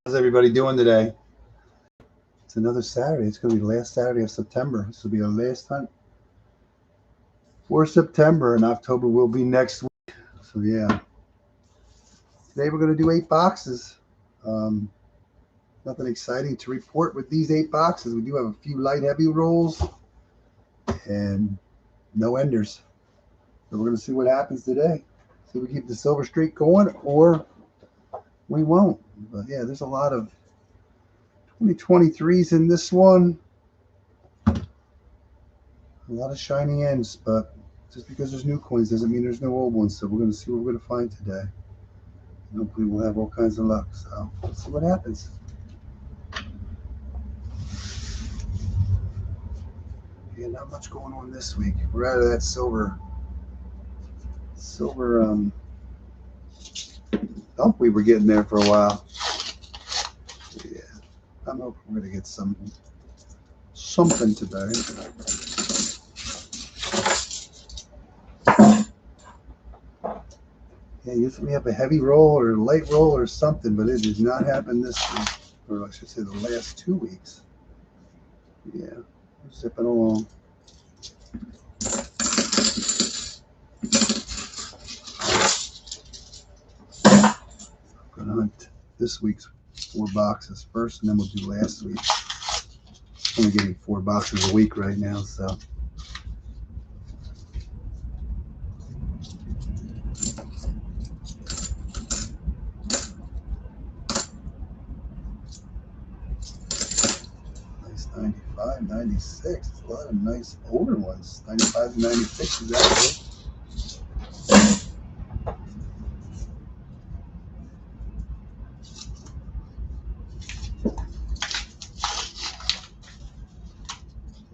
How's everybody doing today? It's another Saturday. It's going to be the last Saturday of September. This will be our last hunt for September, and October will be next week. So yeah, today we're going to do 8 boxes. Um, Nothing exciting to report with these 8 boxes. We do have a few light heavy rolls and no enders. So we're going to see what happens today. See if we keep the silver streak going or we won't. But yeah, there's a lot of 2023s in this one. A lot of shiny ends, but just because there's new coins doesn't mean there's no old ones. So we're going to see what we're going to find today. And hopefully we'll have all kinds of luck. So let's see what happens. Yeah, not much going on this week. We're out of that silver dump we were getting there for a while. Yeah, I'm hoping we're going to get something today. Yeah, usually we have a heavy roll or a light roll or something, but it did not happen this week, or I should say the last 2 weeks. Yeah, we're zipping along. I'm gonna hunt this week's 4 boxes first, and then we'll do last week. I'm only getting 4 boxes a week right now, so. Nice 95, 96. There's a lot of nice older ones. 95 and 96 exactly.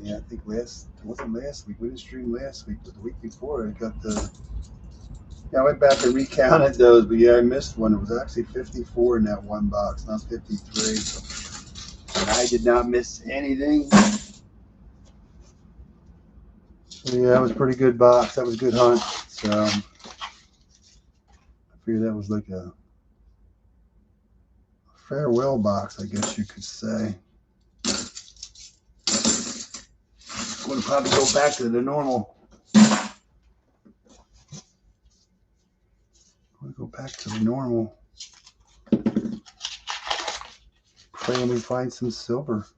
Yeah, I think it wasn't last week. We didn't stream last week, but the week before I got the. Yeah, I went back and recounted those, but yeah, I missed one. It was actually 54 in that one box, not 53. So, and I did not miss anything. So yeah, that was a pretty good box. That was a good hunt. So I figured that was like a farewell box, I guess you could say. I'm going to probably go back to the normal. Praying we find some silver.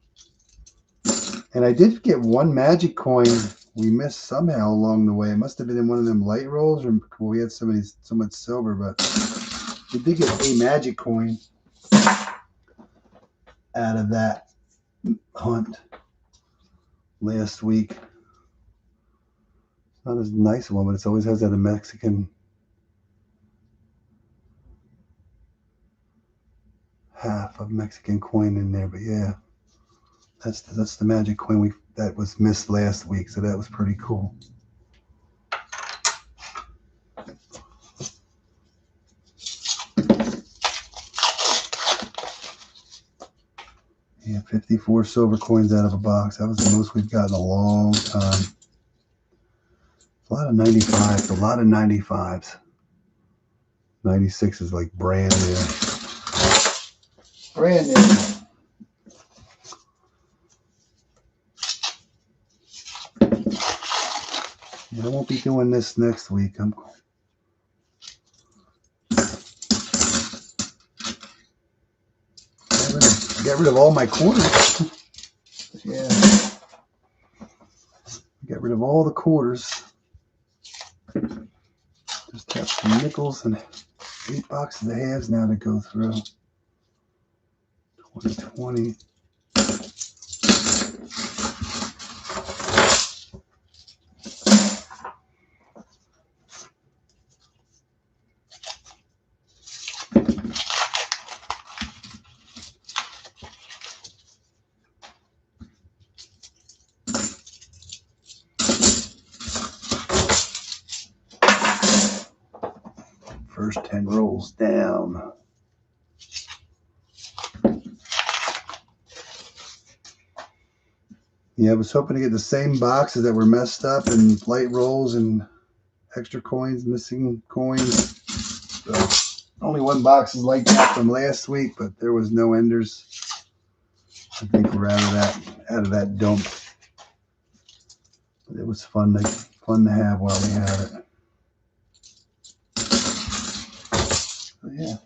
And I did get one magic coin we missed somehow along the way. It must have been in one of them light rolls, or we had so much silver, but we did get a magic coin out of that hunt last week. Not as nice one, but it always has that Mexican half of Mexican coin in there. But yeah, that's the magic coin that was missed last week, so that was pretty cool. Yeah, 54 silver coins out of a box. That was the most we've got in a long time. A lot of 95s, a lot of 95s. 96 is like brand new. Brand new. Yeah, I won't be doing this next week. Get rid of all my quarters. Yeah. Get rid of all the quarters. Just have some nickels and 8 boxes of halves now to go through. 2020. First 10 rolls down. Yeah, I was hoping to get the same boxes that were messed up and light rolls and extra coins, missing coins. So Only one box is like that from last week, but there was no enders. I think we're out of that dump. But it was fun to have while we had it. So yeah.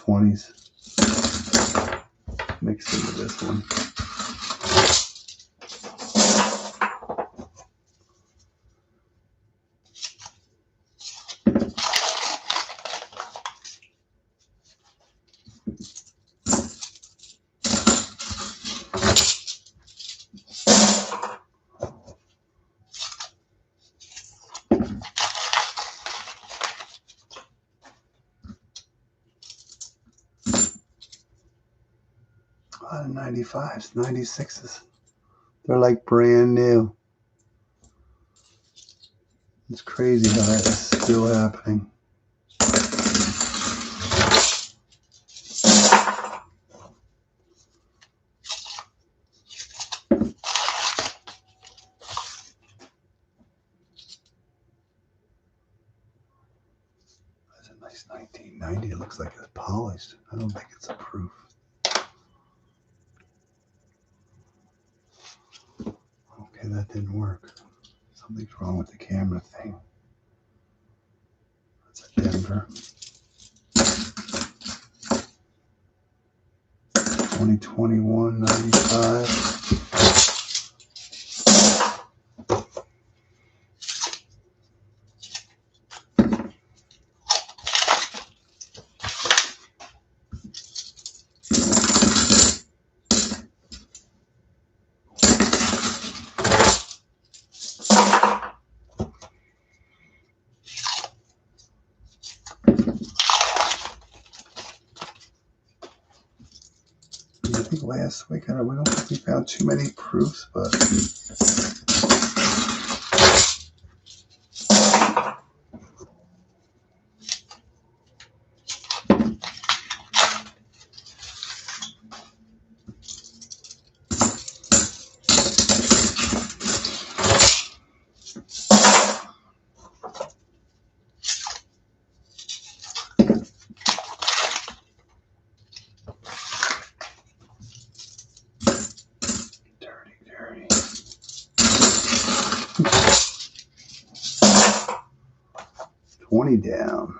'20s mixed into this one. A lot of 95s, 96s. They're like brand new. It's crazy how that is still happening. That's a nice 1990. It looks like it's polished. I don't think it's a proof. Okay, that didn't work. Something's wrong with the camera thing. That's a Denver. 2021 95. I think last week, we don't think we found too many proofs, but dirty. 20 down.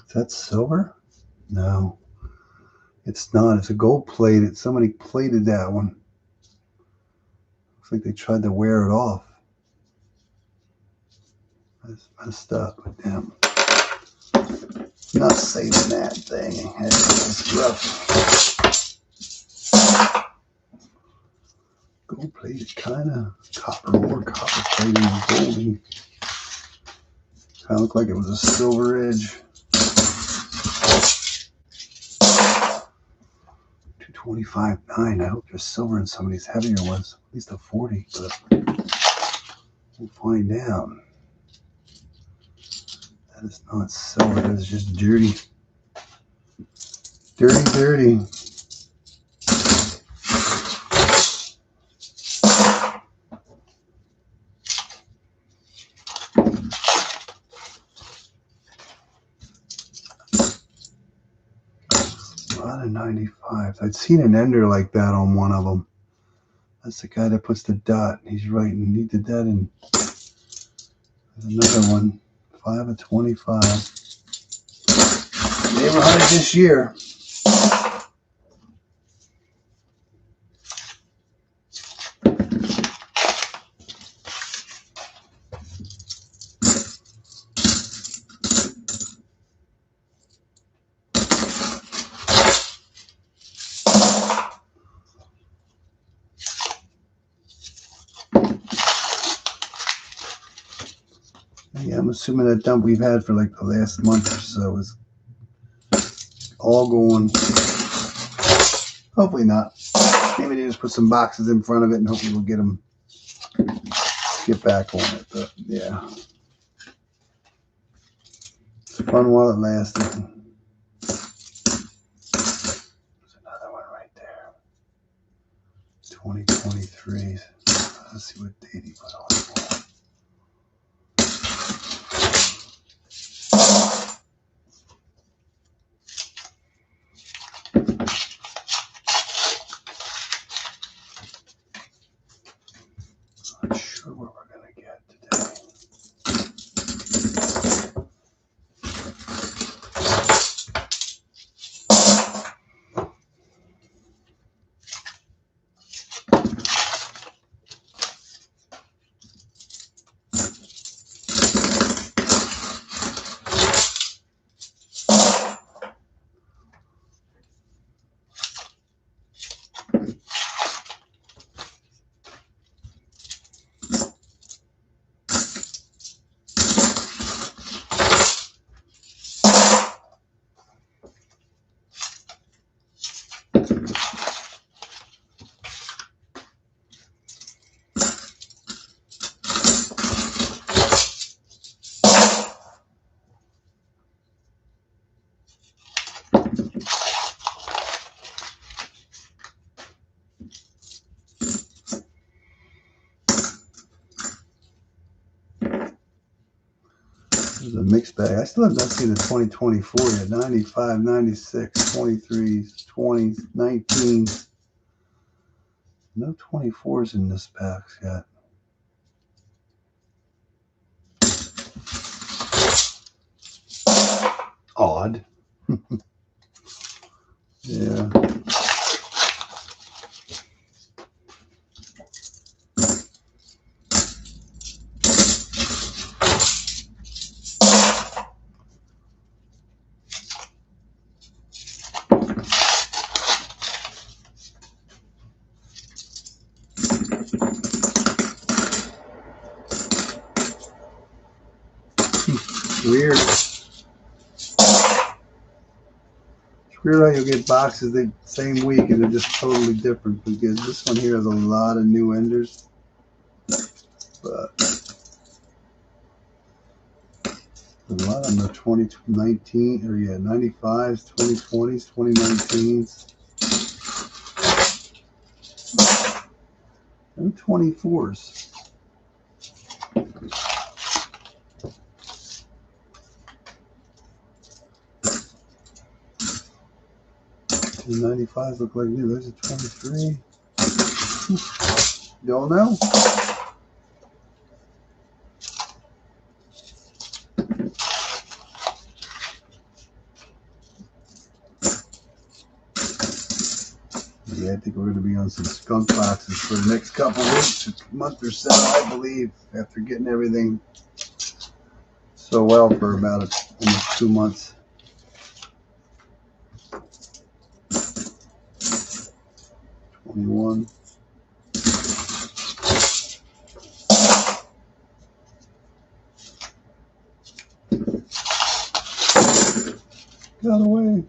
Is that silver? No, it's not. It's a gold plated. Somebody plated that one. Looks like they tried to wear it off. That's messed up, but damn. Not saving that thing. It's rough. Gold plated, kind of copper, more copper plated than golden. Kind of looked like it was a silver edge. 225.9. I hope there's silver in some of these heavier ones. At least a 40, but we'll find out. That is not silver. That is just dirty. Dirty. A lot of 95s. I'd seen an ender like that on one of them. That's the guy that puts the dot. He's writing. He did that in. There's another one. 5 of 25. Neighborhood this year. I'm assuming that dump we've had for like the last month or so is all going. Hopefully not. Maybe they just put some boxes in front of it and hopefully we'll get back on it. But yeah, it's fun while it lasted. There's another one right there. 2023. Let's see what date he put on it. Not sure what we're gonna get today. This is a mixed bag. I still have not seen the 2024 yet. 95, 96, 23s, 20s, 19s. No 24s in this box yet. Odd. Yeah. Weird. It's weird how you'll get boxes the same week and they're just totally different, because this one here has a lot of new enders. But a lot of them are 2019 or 95s, 2020s, 2019s. And 24s. 95s look like new. There's a 23. Y'all know? Yeah, I think we're going to be on some skunk boxes for the next couple weeks, a month or so, I believe, after getting everything so well for about almost 2 months. One. Got away.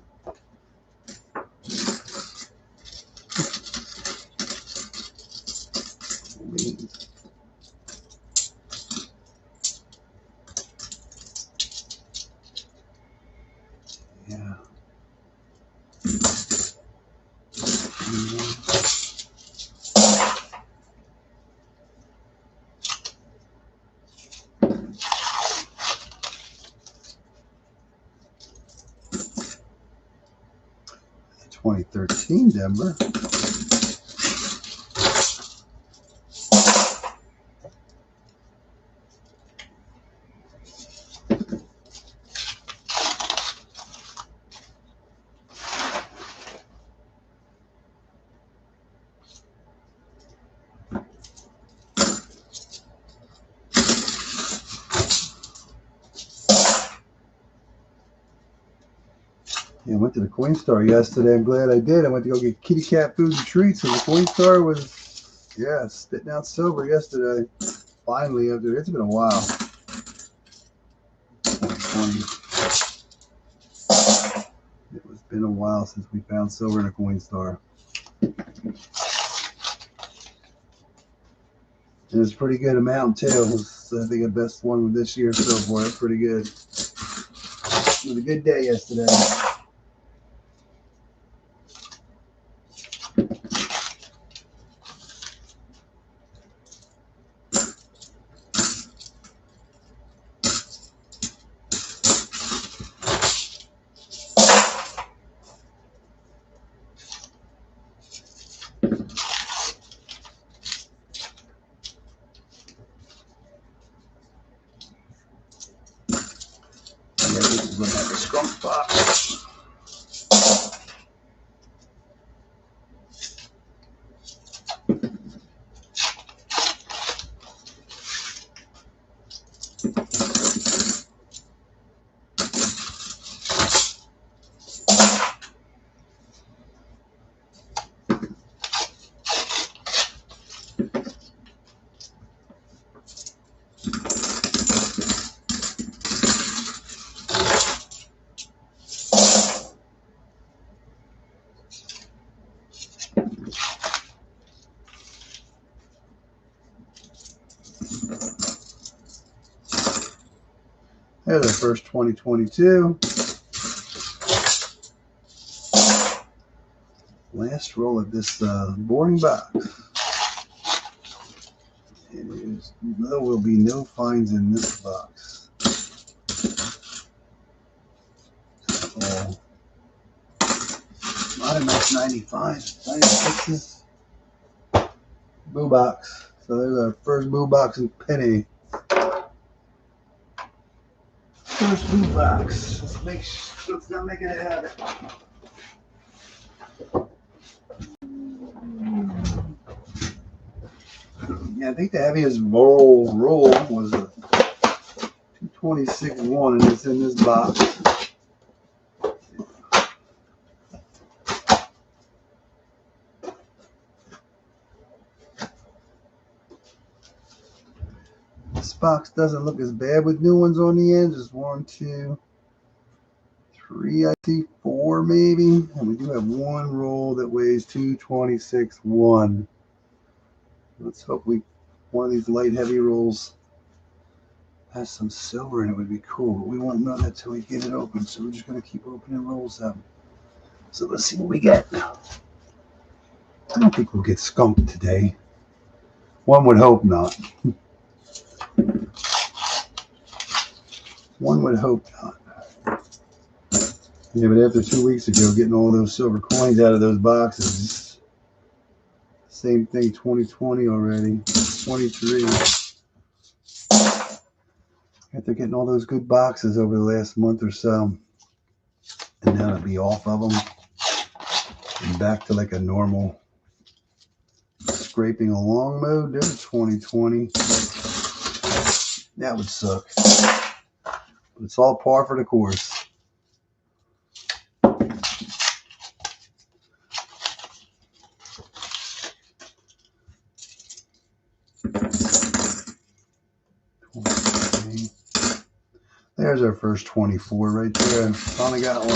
Yeah. 2013 Denver. Yeah, I went to the Coinstar yesterday. I'm glad I did. I went to go get kitty cat food and treats, and the Coinstar was, yeah, spitting out silver yesterday. Finally, after it's been a while. 2020. It's been a while since we found silver in a Coinstar. And it's a pretty good amount too. It was, I think, the best one this year so far. It's pretty good. It was a good day yesterday. This is like a skunk box. There's the first 2022. Last roll of this boring box. And there will be no finds in this box. Oh, not enough 95, 96s. Boo box. So there's our first boo box in penny. First boo box. Let's not make it a habit. Yeah, I think the heaviest roll was a 226-1, and it's in this box. This box doesn't look as bad with new ones on the end. Just 1, 2, 3, I see 4 maybe. And we do have one roll that weighs 226-1. Let's hope one of these light heavy rolls has some silver in it. Would be cool, but we won't know that till we get it open. So we're just gonna keep opening rolls up. So let's see what we get. I don't think we'll get skunked today. One would hope not. One would hope not. Yeah, but after 2 weeks ago, getting all those silver coins out of those boxes, same thing, 2020 already, 23. After getting all those good boxes over the last month or so, and now to be off of them and back to like a normal scraping along mode, there's 2020. That would suck. But it's all par for the course. There's our first 24 right there. Finally got one.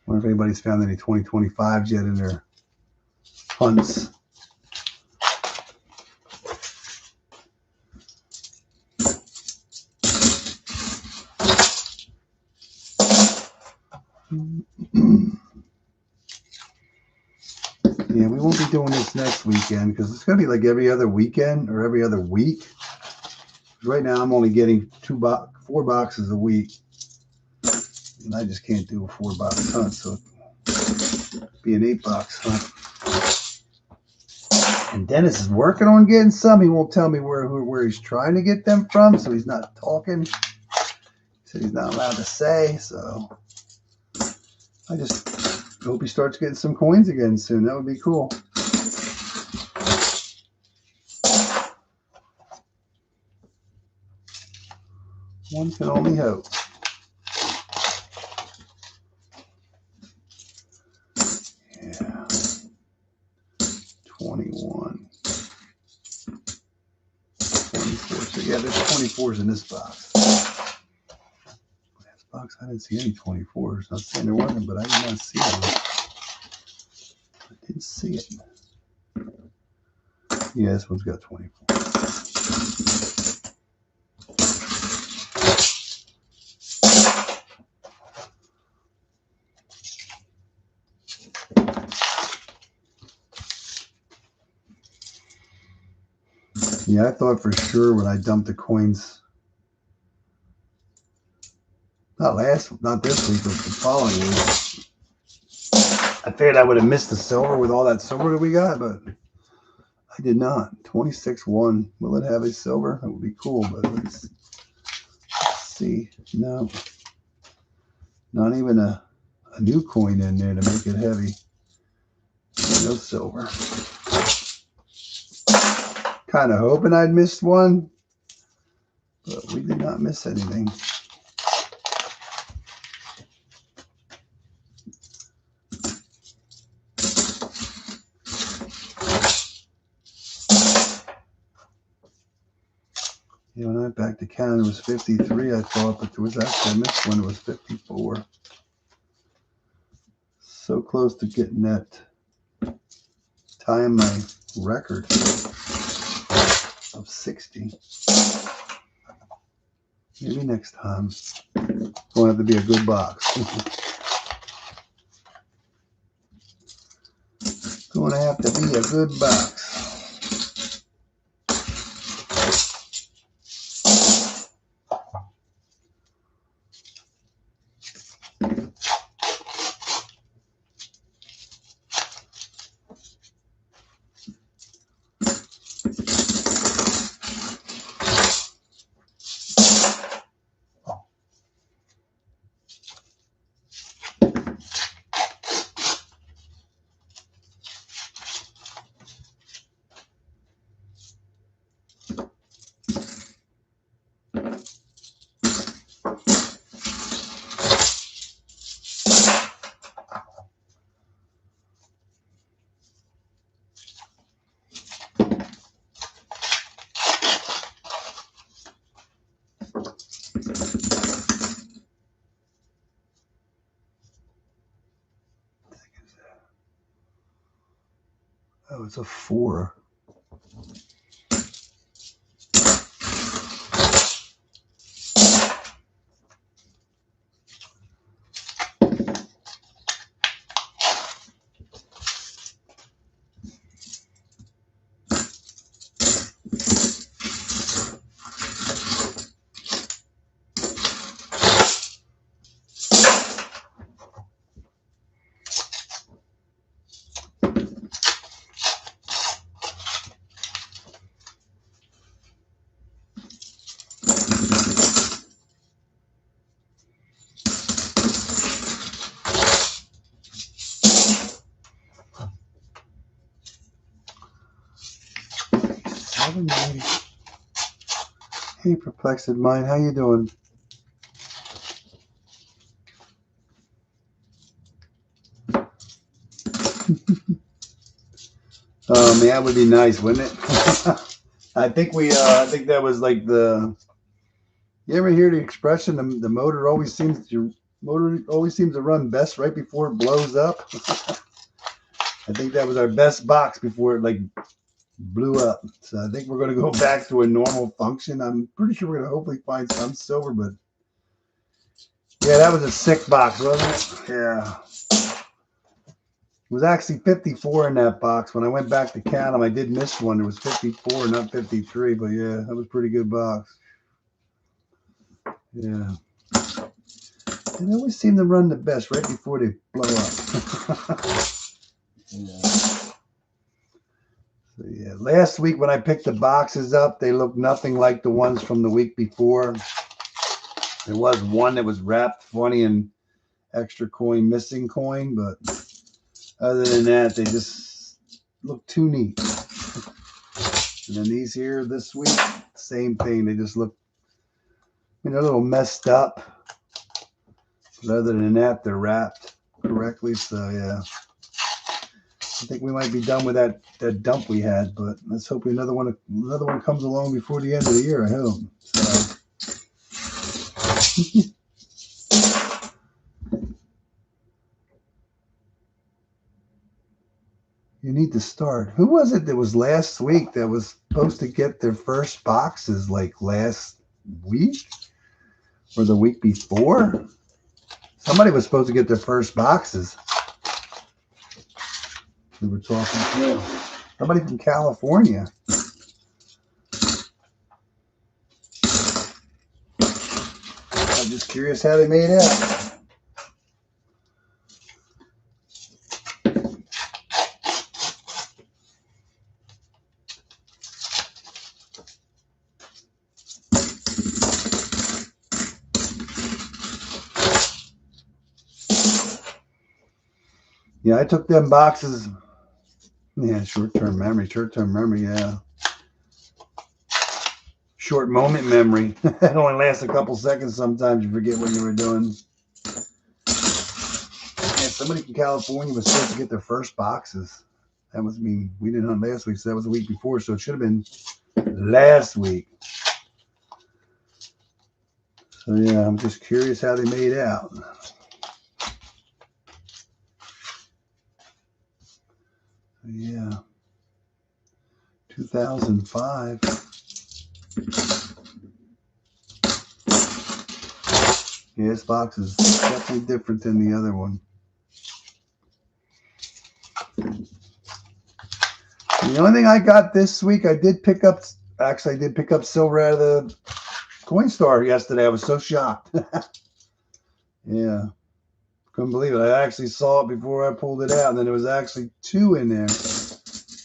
Wonder if anybody's found any 2025s yet in their hunts. Yeah, we won't be doing this next weekend because it's going to be like every other weekend or every other week. Right now, I'm only getting 4 boxes a week, and I just can't do a 4-box hunt, so it'd be an 8-box hunt. And Dennis is working on getting some. He won't tell me where he's trying to get them from, so he's not talking. He said he's not allowed to say, so I just hope he starts getting some coins again soon. That would be cool. One can only hope. Yeah. 21. 24. So yeah, there's 24s in this box. box, I didn't see any 24s. Not saying there wasn't, but I did not see them. I didn't see it. Yeah, this one's got 24. Yeah, I thought for sure when I dumped the coins, not this week, but the following week, I figured I would have missed the silver with all that silver that we got, but I did not. 26-1. Will it have a silver? That would be cool, but let's see. No. Not even a new coin in there to make it heavy. No silver. Kind of hoping I'd missed one, but we did not miss anything. Yeah, when I went back to Canada, it was 53, I thought, but there was actually, I missed one, it was 54. So close to getting that, tying my record of 60. Maybe next time. It's going to have to be a good box. Going to have to be a good box. Oh, it's a 4. Hey, Perplexed Mind, how you doing? Oh man, that would be nice, wouldn't it? I think that was like the. You ever hear the expression? The motor always seems to run best right before it blows up. I think that was our best box before it like blew up. So I think we're going to go back to a normal function. I'm pretty sure we're going to hopefully find some silver, but yeah, that was a sick box, wasn't it? Yeah. It was actually 54 in that box. When I went back to count them, I did miss one. There was 54, not 53, but yeah, that was a pretty good box. Yeah. And they always seem to run the best right before they blow up. Yeah. So yeah, last week when I picked the boxes up, they looked nothing like the ones from the week before. There was one that was wrapped funny and extra coin, missing coin, but other than that, they just look too neat. And then these here this week, same thing. They just look, they're a little messed up. But other than that, they're wrapped correctly. So yeah, I think we might be done with that dump we had. But let's hope another one comes along before the end of the year. I hope. So. You need to start. Who was it that was last week that was supposed to get their first boxes like last week or the week before? Somebody was supposed to get their first boxes. We were talking to somebody from California. I'm just curious how they made out. Yeah, I took them boxes. Yeah, short-term memory, yeah. Short moment memory. It only lasts a couple seconds sometimes. You forget what you were doing. Yeah, somebody from California was supposed to get their first boxes. That was me. We didn't hunt last week, so that was the week before, so it should have been last week. So yeah, I'm just curious how they made out. Yeah. 2005. Yeah, this box is definitely different than the other one. The only thing I got this week, I did pick up silver out of the Coinstar yesterday. I was so shocked. Yeah. Couldn't believe it. I actually saw it before I pulled it out, and then there was actually 2 in there,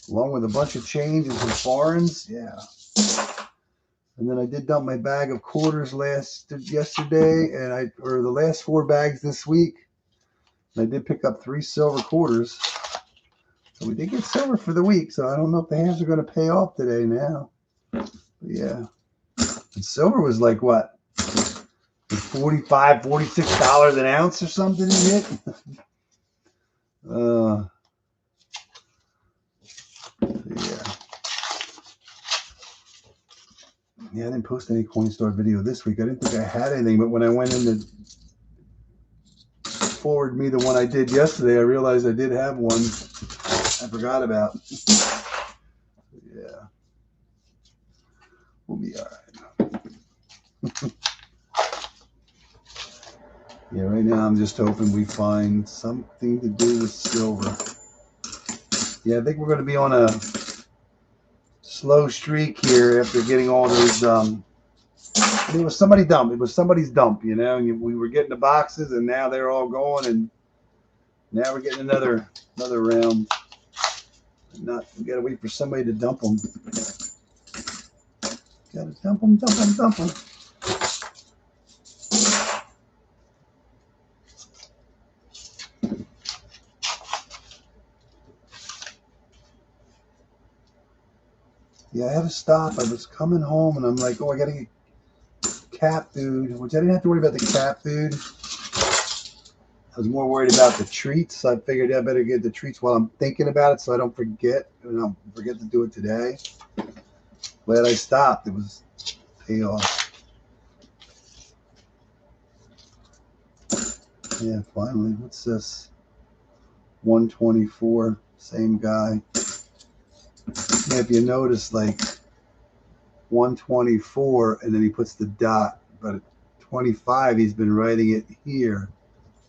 along with a bunch of changes and foreigns. Yeah. And then I did dump my bag of quarters yesterday, and the last 4 bags this week. And I did pick up 3 silver quarters. So we did get silver for the week. So I don't know if the hands are going to pay off today now. But yeah. And silver was like what? $45, $46 an ounce or something you hit. Yeah. Yeah, I didn't post any Coinstar video this week. I didn't think I had anything, but when I went in to forward me the one I did yesterday, I realized I did have one I forgot about. Yeah. We'll be all right. Yeah, right now I'm just hoping we find something to do with silver. Yeah, I think we're going to be on a slow streak here after getting all those. It was somebody's dump. It was somebody's dump, you know. And we were getting the boxes, and now they're all going, and now we're getting another round. We gotta wait for somebody to dump them. Gotta dump them. Yeah, I had to stop. I was coming home, and I'm like, oh, I gotta get cat food, which I didn't have to worry about the cat food. I was more worried about the treats. So I figured I better get the treats while I'm thinking about it so I don't forget. And I'll forget to do it today. Glad I stopped. It was payoff. Yeah, finally. What's this? 124. Same guy. Yeah, if you notice, like 124, and then he puts the dot. But at 25, he's been writing it here.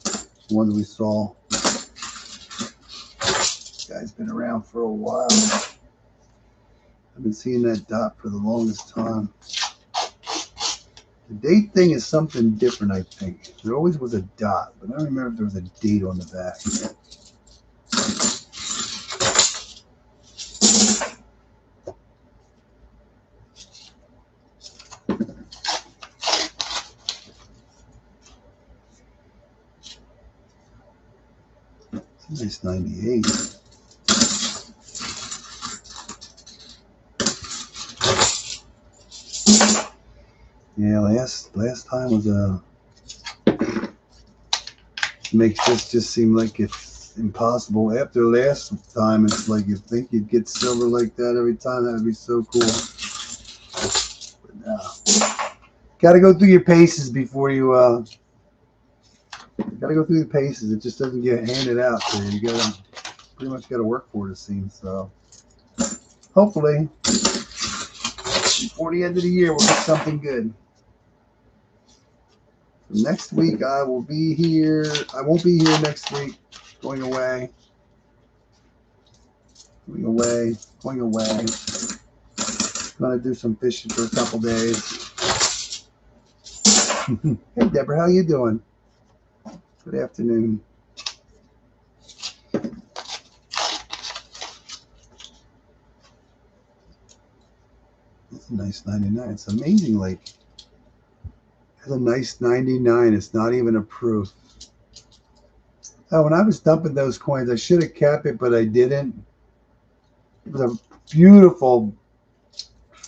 The one we saw. This guy's been around for a while. I've been seeing that dot for the longest time. The date thing is something different, I think. There always was a dot, but I don't remember if there was a date on the back. Nice 98. Yeah, last time was makes this just seem like it's impossible. After last time, it's like you think you'd get silver like that every time. That would be so cool. But no. Gotta go through your paces before you gotta go through the paces. It just doesn't get handed out to you. You gotta pretty much got to work for it, it seems. So hopefully, before the end of the year, we'll get something good. So next week, I will be here. I won't be here next week. Going away. Going to do some fishing for a couple days. Hey, Deborah, how you doing? Good afternoon. That's a nice 99. It's amazing, like, it's a nice 99. It's not even a proof. Oh, when I was dumping those coins, I should have kept it, but I didn't. It was a beautiful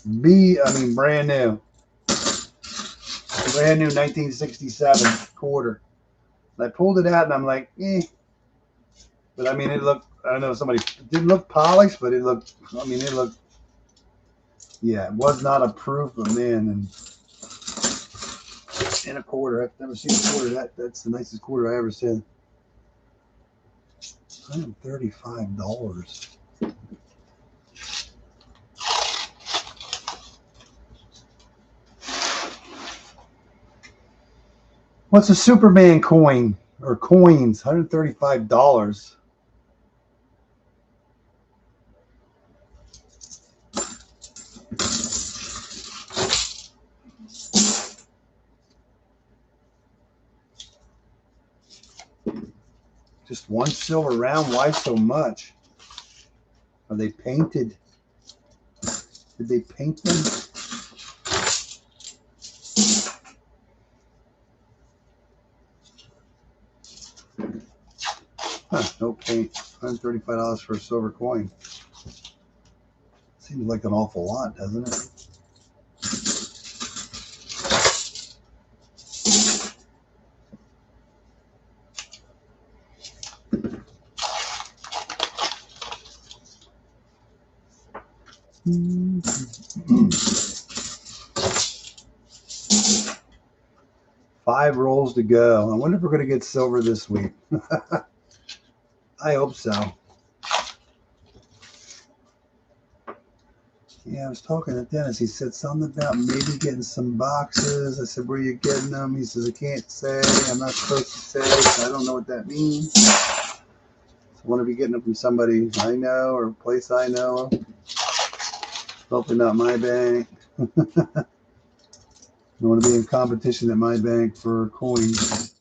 brand new. Brand new 1967 quarter. And I pulled it out and I'm like, eh. But I mean, it looked, I don't know, it didn't look polished, but it looked, yeah, it was not a proof, but man, and a quarter. I've never seen a quarter. That's the nicest quarter I ever seen. $135. What's a Superman coin or coins? $135. Just one silver round. Why so much? Are they painted? Did they paint them? Huh, no paint. $135 for a silver coin. Seems like an awful lot, doesn't it? Five rolls to go. I wonder if we're going to get silver this week. I hope so. Yeah, I was talking to Dennis. He said something about maybe getting some boxes. I said, where are you getting them? He says, I can't say. I'm not supposed to say. So I don't know what that means. So I want to be getting them from somebody I know or a place I know. Hopefully not my bank. I want to be in competition at my bank for coins.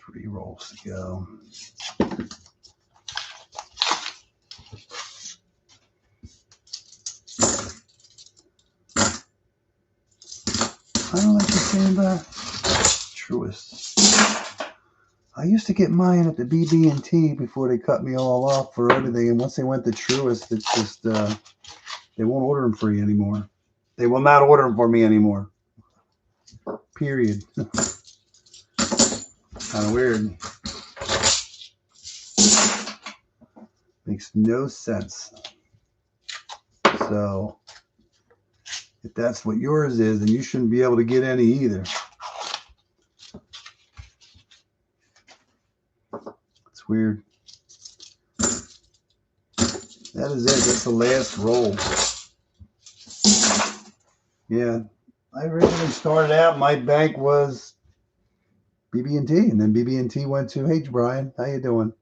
3 rolls to go. I don't like the same Truist. I used to get mine at the BB&T before they cut me all off for everything, and once they went to Truist, it's just they won't order them for you anymore. They will not order them for me anymore. Period. Kind of weird. Makes no sense. So if that's what yours is, then you shouldn't be able to get any either. It's weird. That is it. That's the last roll. Yeah. I originally started out, my bank was BB&T, and then BB&T went to, hey, Brian, how you doing?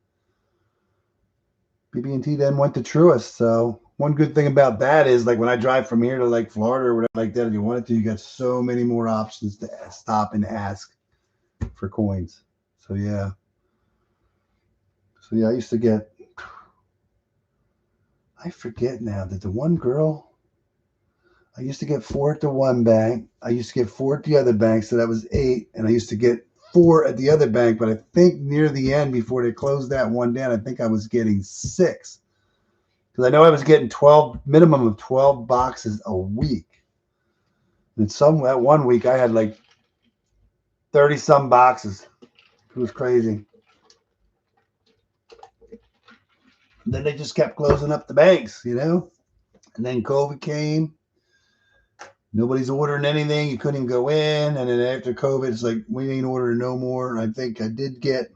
BB&T then went to Truist. So one good thing about that is, like, when I drive from here to like Florida or whatever like that, if you wanted to, you got so many more options to stop and ask for coins. So yeah. I used to get, I forget now, that the one girl, I used to get 4 at the one bank. I used to get 4 at the other bank, so that was 8. And I used to get 4 at the other bank, but I think near the end, before they closed that one down, I think I was getting 6. Because I know I was getting minimum of 12 boxes a week. And that one week I had like 30 some boxes. It was crazy. And then they just kept closing up the banks, And then COVID came. Nobody's ordering anything. You couldn't even go in. And then after COVID, it's like, we ain't ordering no more. I think I did get,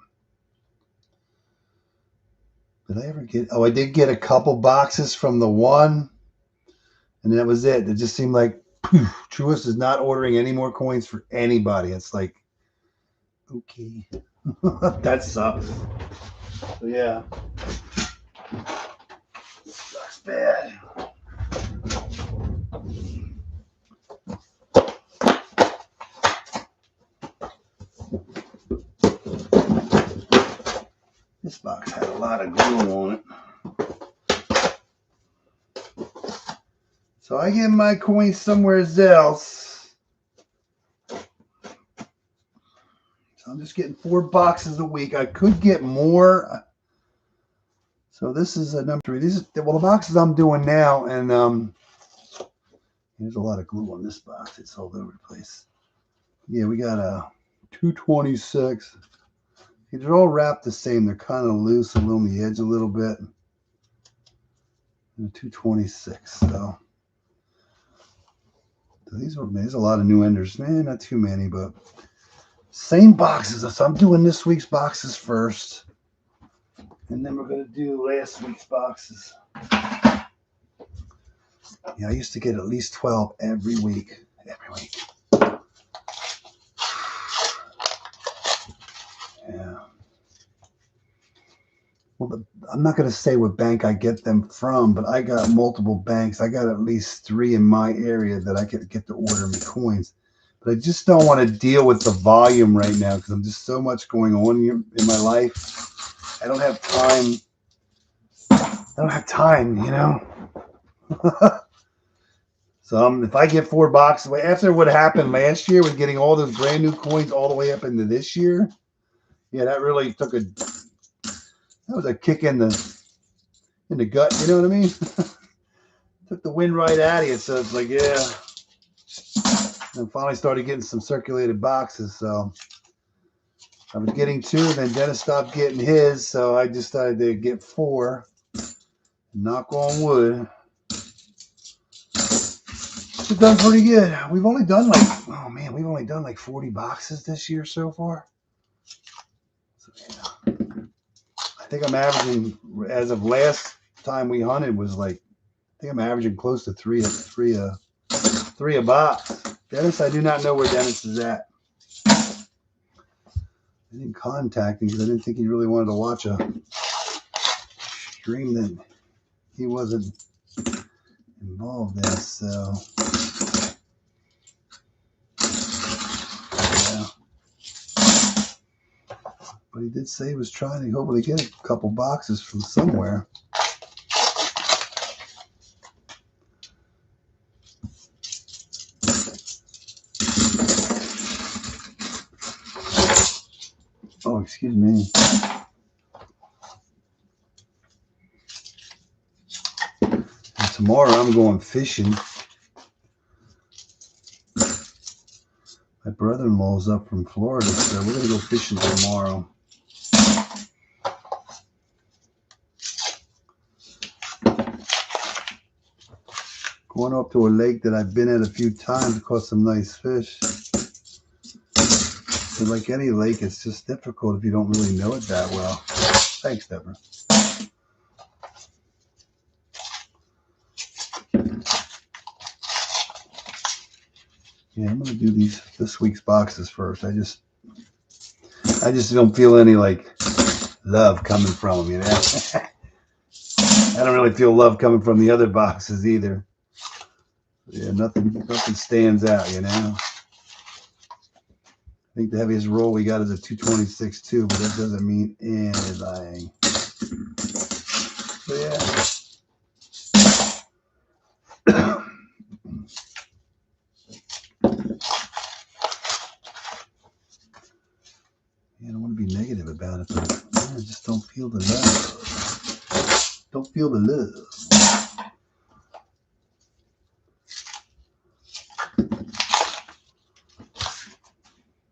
I did get a couple boxes from the one. And that was it. It just seemed like Truist is not ordering any more coins for anybody. It's like, okay. That sucks. So yeah. Sucks bad. This box had a lot of glue on it. So I get my coins somewhere else. So I'm just getting 4 boxes a week. I could get more. So this is a number 3. The boxes I'm doing now, and there's a lot of glue on this box. It's all over the place. Yeah, we got a 226. They're all wrapped the same. They're kind of loose along the edge a little bit. And a 226. So there's a lot of new enders. Man, not too many, but same boxes. So I'm doing this week's boxes first. And then we're going to do last week's boxes. Yeah, I used to get at least 12 every week. Yeah. Well, I'm not going to say what bank I get them from, but I got multiple banks. I got at least 3 in my area that I could get to order me coins. But I just don't want to deal with the volume right now because I'm just so much going on in my life. I don't have time, you know. So if I get 4 boxes, after what happened last year with getting all those brand new coins all the way up into this year, yeah, that really that was a kick in the gut, you know what I mean? Took the wind right out of you, so it's like, yeah. And finally started getting some circulated boxes, so I was getting 2, then Dennis stopped getting his, so I decided to get 4. Knock on wood. We've done pretty good. We've only done like 40 boxes this year so far. So, yeah. I think I'm averaging, as of last time we hunted, I think I'm averaging close to three a box. Dennis, I do not know where Dennis is at. I didn't contact him because I didn't think he really wanted to watch a stream that he wasn't involved in. So, yeah. But he did say he was trying to hopefully get a couple boxes from somewhere. Oh, excuse me. And tomorrow I'm going fishing. My brother-in-law's up from Florida, so we're going to go fishing tomorrow. Going up to a lake that I've been at a few times, caught some nice fish. But like any lake, it's just difficult if you don't really know it that well. Thanks, Deborah. Yeah, I'm gonna do this week's boxes first. I just don't feel any like love coming from them, you know. I don't really feel love coming from the other boxes either. Yeah, nothing stands out, you know. I think the heaviest roll we got is a 226 too, but that doesn't mean anything. So yeah. I don't want to be negative about it, but I just don't feel the love. Don't feel the love.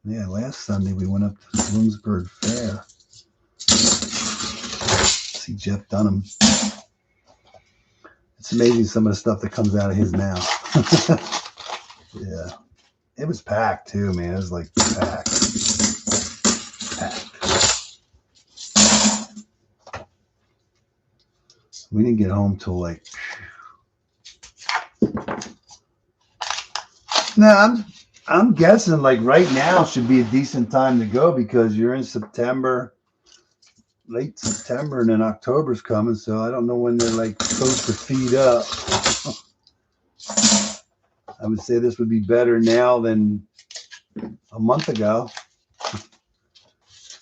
Yeah, last Sunday we went up to the Bloomsburg Fair. See Jeff Dunham. It's amazing some of the stuff that comes out of his mouth. Yeah. It was packed too, man. It was like packed. We didn't get home till like. No, I'm guessing like right now should be a decent time to go because you're in September, late September, and then October's coming. So I don't know when they're like supposed to feed up. I would say this would be better now than a month ago.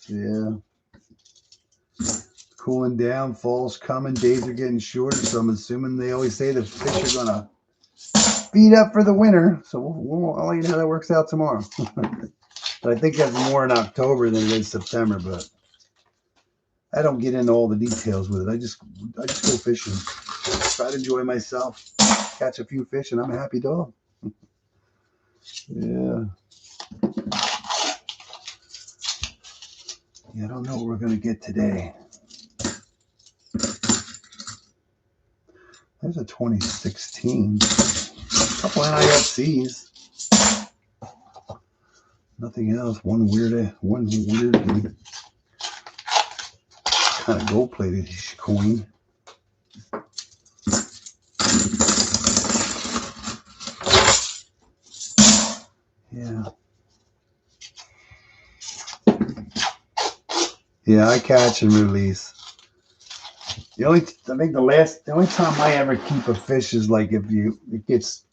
Yeah. Cooling down, fall's coming, days are getting shorter, so I'm assuming they always say the fish are gonna feed up for the winter. So I'll let you know how that works out tomorrow. But I think that's more in October than it is September. But I don't get into all the details with it. I just go fishing, try to enjoy myself, catch a few fish, and I'm a happy dog. Yeah. Yeah, I don't know what we're gonna get today. There's a 2016. A couple NIFCs. Nothing else. One weird kind of gold-plated coin. Yeah. Yeah, I catch and release. The only time I ever keep a fish is like if it gets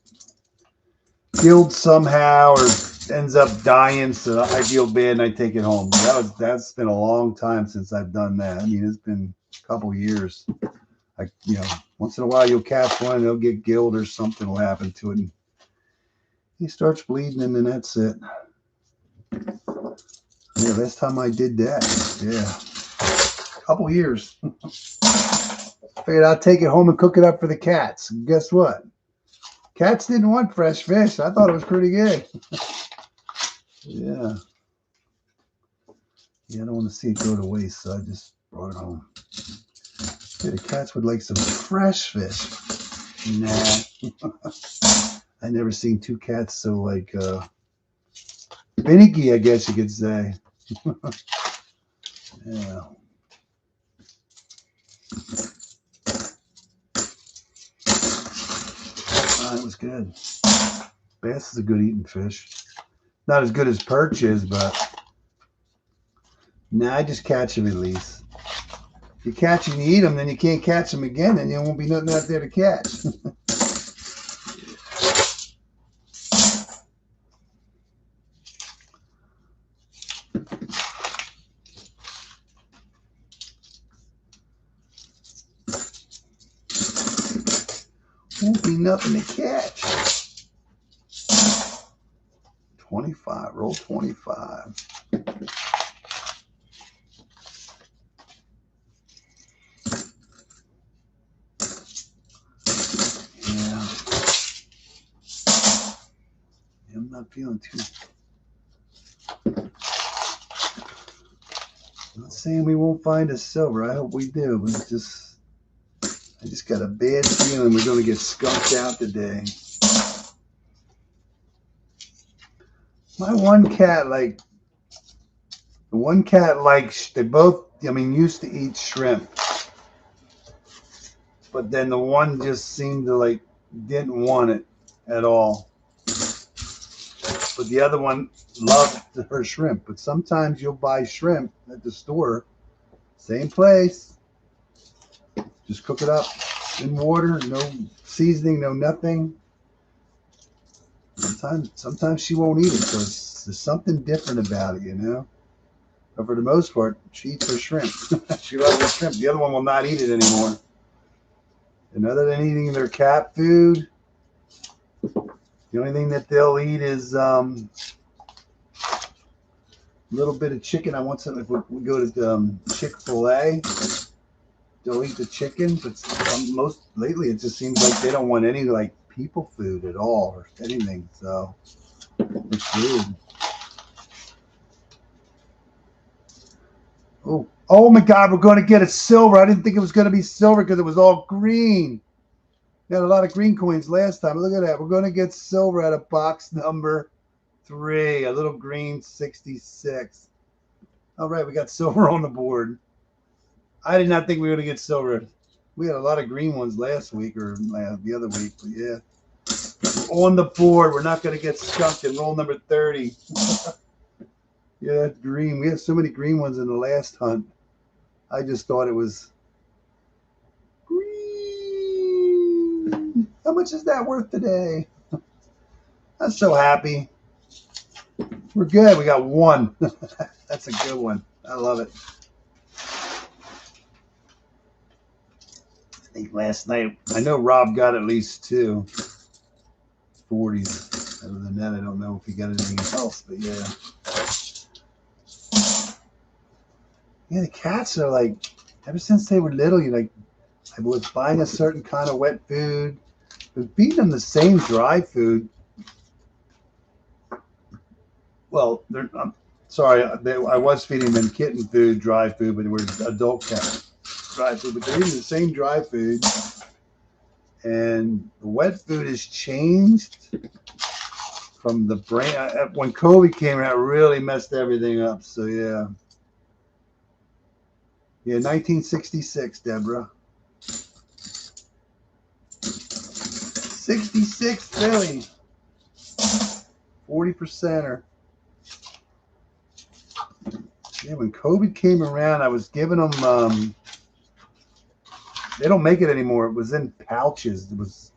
killed somehow or ends up dying, so I feel bad and I take it home. That's been a long time since I've done that. I mean, it's been a couple years. Once in a while you'll catch one, it'll get killed or something will happen to it, and he starts bleeding, and then that's it. Yeah, last time I did that, a couple years. Figured I'd take it home and cook it up for the cats. And guess what? Cats didn't want fresh fish. I thought it was pretty good. Yeah. Yeah, I don't want to see it go to waste, so I just brought it home. Yeah, the cats would like some fresh fish. Nah. I never seen two cats so like finicky, I guess you could say. Yeah. It was good. Bass is a good eating fish. Not as good as perch is, but I just catch and release. If you catch and you eat them, then you can't catch them again, and there won't be nothing out there to catch. Won't be nothing to catch. 25, roll 25. Yeah. I'm not feeling too. I'm not saying we won't find a silver. I hope we do, but I just got a bad feeling we're going to get skunked out today. My one cat, they both, used to eat shrimp. But then the one just seemed to didn't want it at all. But the other one loved her shrimp. But sometimes you'll buy shrimp at the store, same place. Just cook it up in water, no seasoning, no nothing. Sometimes she won't eat it because there's something different about it, But for the most part, she eats her shrimp. She loves her shrimp. The other one will not eat it anymore. And other than eating their cat food, the only thing that they'll eat is a little bit of chicken. I want something. If we go to Chick-fil-A, they'll eat the chicken. But lately, it just seems like they don't want any people food at all or anything. So it's weird. Oh my God! We're going to get a silver. I didn't think it was going to be silver because it was all green. We had a lot of green coins last time. Look at that. We're going to get silver out of box number 3. A little green 66. All right, we got silver on the board. I did not think we were going to get silver. We had a lot of green ones last week or the other week, but yeah. On the board. We're not going to get skunked in roll number 30. Yeah, that's green. We had so many green ones in the last hunt. I just thought it was green. How much is that worth today? I'm so happy. We're good. We got 1. That's a good one. I love it. I think last night, I know Rob got at least 2 40s. Other than that, I don't know if he got anything else, but yeah. Yeah, the cats are like, ever since they were little, I was buying a certain kind of wet food, but feeding them the same dry food. Well, I'm sorry, I was feeding them kitten food, dry food, but they were adult cats. Dry food, but they're eating the same dry food, and the wet food has changed from the brain. When COVID came out, it really messed everything up. So yeah, 1966, Deborah. 66 Philly, 40%er. Yeah, when COVID came around, I was giving them. They don't make it anymore. It was in pouches. It was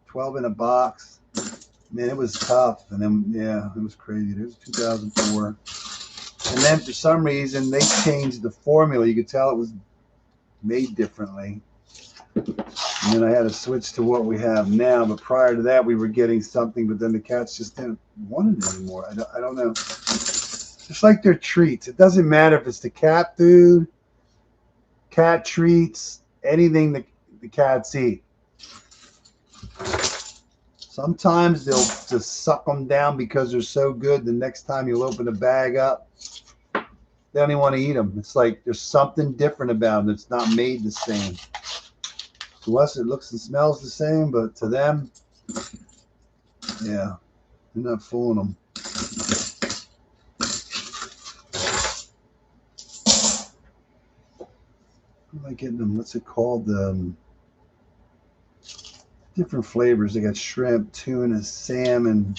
12 in a box. Man, it was tough. And then, yeah, it was crazy. It was 2004. And then for some reason, they changed the formula. You could tell it was made differently. And then I had to switch to what we have now. But prior to that, we were getting something, but then the cats just didn't want it anymore. I don't know. Just like their treats. It doesn't matter if it's the cat food, cat treats, anything that the cats eat. Sometimes they'll just suck them down because they're so good. The next time you'll open the bag up, they don't even want to eat them. It's like there's something different about them. It's not made the same. To us, it looks and smells the same, but to them, yeah, you're not fooling them. What am I getting them? What's it called? Different flavors. They got shrimp, tuna, salmon,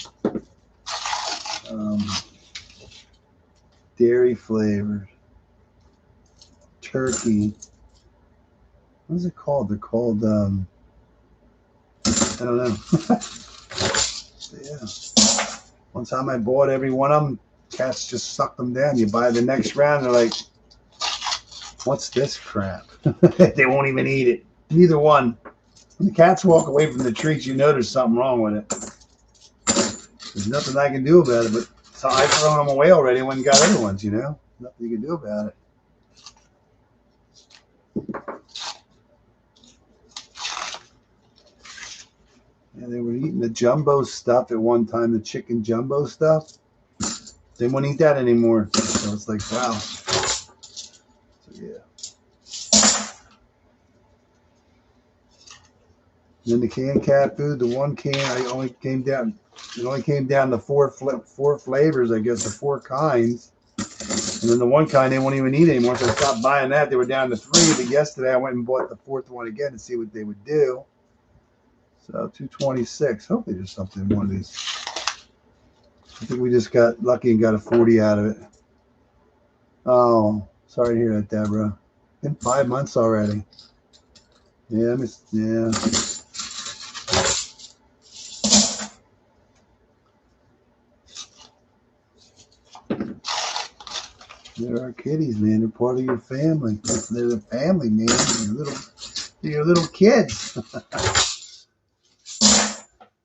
dairy flavored, turkey. What is it called? They're called, I don't know. Yeah. One time I bought every one of them. Cats just suck them down. You buy the next round, they're like, what's this crap? They won't even eat it. Neither one. When the cats walk away from the treats, you know there's something wrong with it. There's nothing I can do about it, but so I've thrown them away already when you got other ones, you know? Nothing you can do about it. Yeah, they were eating the jumbo stuff at one time, the chicken jumbo stuff. They won't eat that anymore. So it's like, wow. So yeah. And then the canned cat food, the one can, it only came down to four flavors, I guess, or 4 kinds. And then the one kind they won't even eat anymore. So I stopped buying that. They were down to 3. But yesterday I went and bought the 4th one again to see what they would do. So 226. Hopefully there's something in one of these. I think we just got lucky and got a 40 out of it. Oh, sorry to hear that, Deborah. Been 5 months already. Yeah, yeah. They're our kitties, man. They're part of your family. They're the family, man. They're your little kids.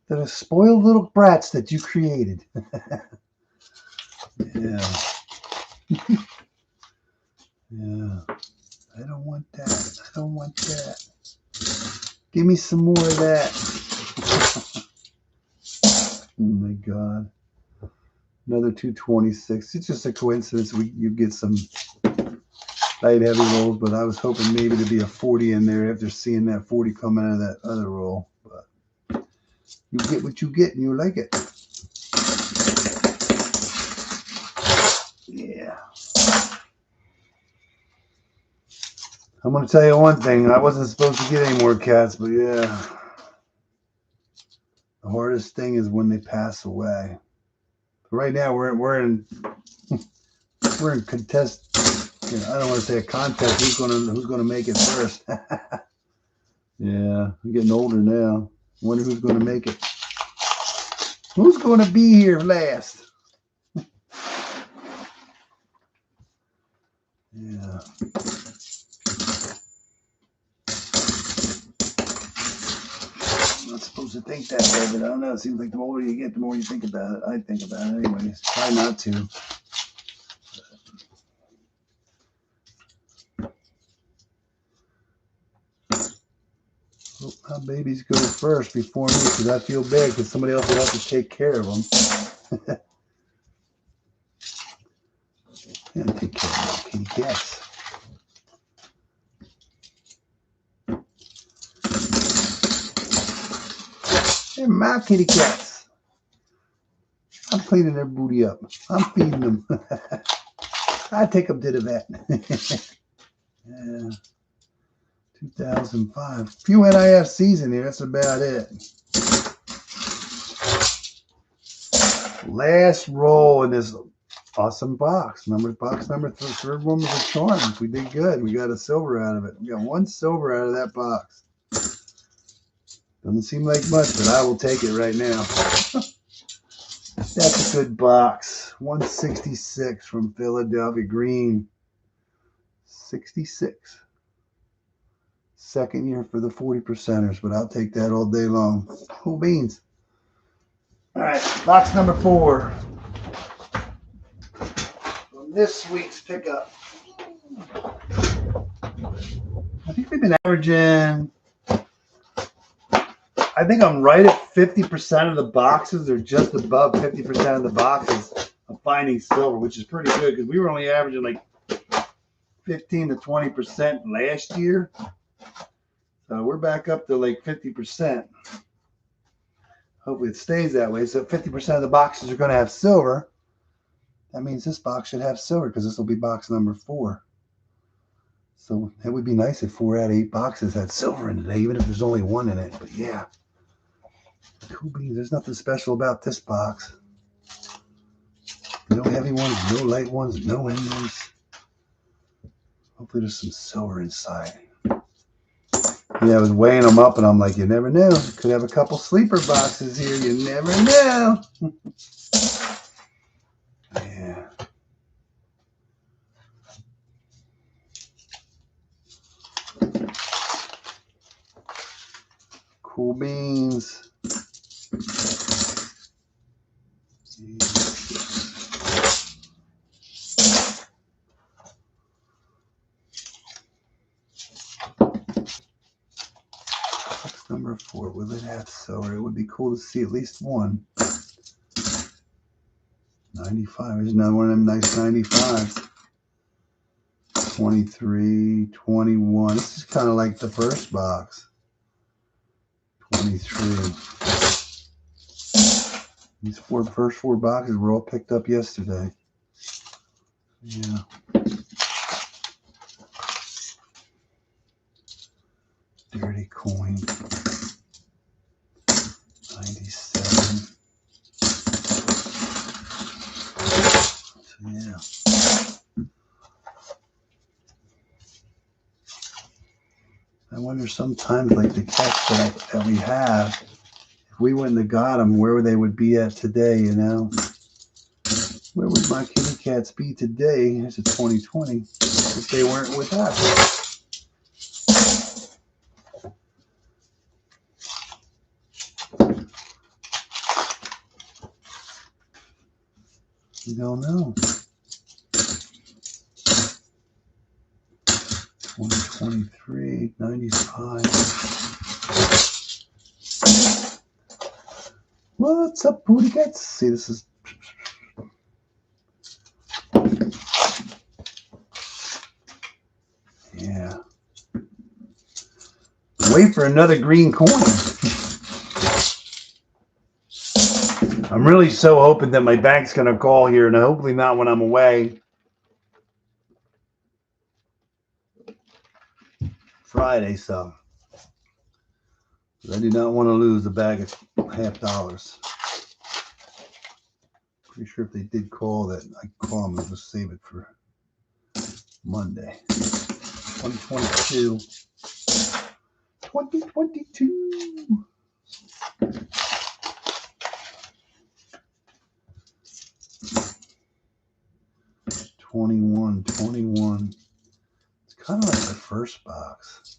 They're the spoiled little brats that you created. Yeah. Yeah. I don't want that. I don't want that. Give me some more of that. Oh my God. Another 226. It's just a coincidence you get some light heavy rolls, but I was hoping maybe there'd be a 40 in there after seeing that 40 come out of that other roll. But You get what you get and you like it. Yeah. I'm going to tell you one thing. I wasn't supposed to get any more cats, but yeah. The hardest thing is when they pass away. But right now we're in contest. You know, I don't want to say a contest. Who's gonna make it first? Yeah, I'm getting older now. Wonder who's gonna make it. Who's gonna be here last? Yeah. I'm not supposed to think that way, but I don't know. It seems like the older you get, the more you think about it. I think about it anyways. Try not to. Hope my babies go first before me, because I feel bad because somebody else will have to take care of them. Yeah, take care of my kitty cats. They're my kitty cats. I'm cleaning their booty up. I'm feeding them. I take them to the vet. Yeah. 2005. Few NIFCs in here. That's about it. Last roll in this awesome box. Box number 3. Third one was a charm. We did good. We got a silver out of it. We got 1 silver out of that box. Doesn't seem like much, but I will take it right now. That's a good box. 166 from Philadelphia Green. 66. Second year for the 40%ers, but I'll take that all day long. Cool beans. All right, box number 4. From this week's pickup. I think we've been averaging, I think I'm right at 50% of the boxes, or just above 50% of the boxes of finding silver, which is pretty good because we were only averaging like 15 to 20% last year. So we're back up to like 50%. Hopefully it stays that way. So 50% of the boxes are going to have silver. That means this box should have silver because this will be box number 4. So it would be nice if 4 out of 8 boxes had silver in it, even if there's only 1 in it. But yeah, cool beans. There's nothing special about this box. No heavy ones, no light ones, no endings. Hopefully there's some silver inside. Yeah, I was weighing them up, and I'm like, you never know. Could have a couple sleeper boxes here. You never know. Yeah. Cool beans. Number 4, will it have silver? It would be cool to see at least 1. 95. There's another one of them nice 95s. 23, 21. This is kind of like the first box. 23. These first 4 boxes were all picked up yesterday. Yeah. Dirty coin. 97. So yeah. I wonder sometimes, like the cats that we have, if we wouldn't have got them, where they would be at today, you know? Where would my kitty cats be today? It's a 2020 if they weren't with us. You don't know. 2023, 95. What's up, booty cats? See, this is. Yeah. Wait for another green coin. I'm really so hoping that my bank's going to call here, and hopefully not when I'm away. Friday, so I do not want to lose a bag of $50. Pretty sure if they did call that, I call them and just save it for Monday. 2022. 2022. $21. It's kind of like the first box.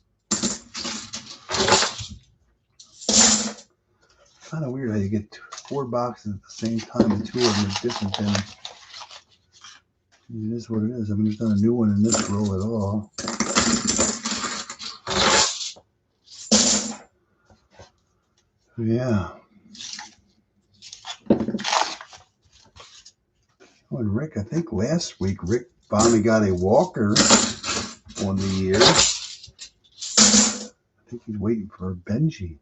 Kind of weird how you get 4 boxes at the same time and 2 of them are different. Than it is what it is. I mean, there's not a new one in this roll at all. Yeah. Oh, and Rick, I think last week Rick finally got a walker on the year. I think he's waiting for a Benji.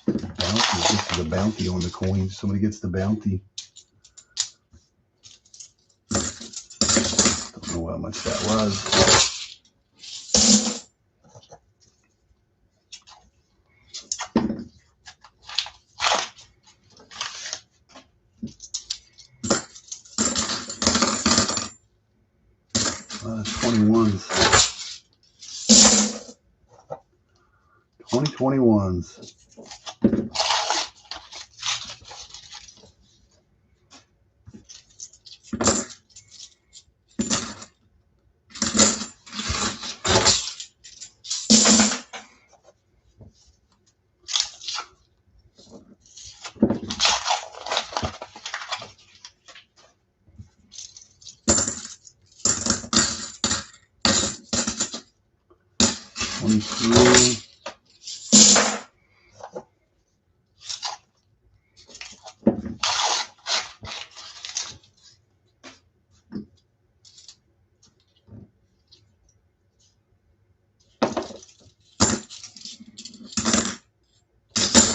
Bounty. This is a bounty on the coin. Somebody gets the bounty. Don't know how much that was. A lot of 21s. 2021s.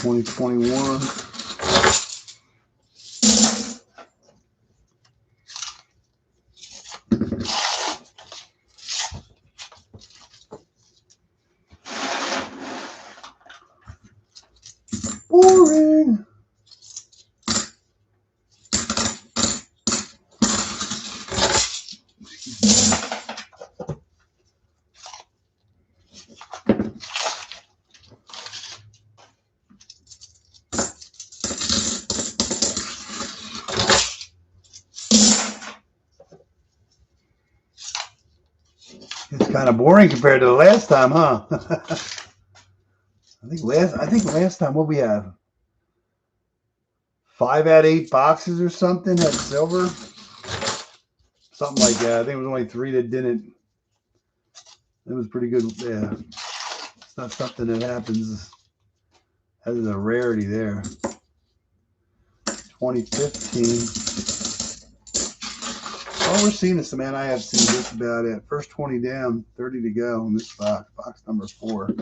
$20.21. Boring. It's kind of boring compared to the last time, huh? I think last time what we have 5 out of 8 boxes or something had silver, something like that. I think it was only 3 that didn't. It was pretty good. Yeah, it's not something that happens. That is a rarity there. 2015. All we're seeing is some NIFC just about it. First 20 down, 30 to go in this box. Box number 4.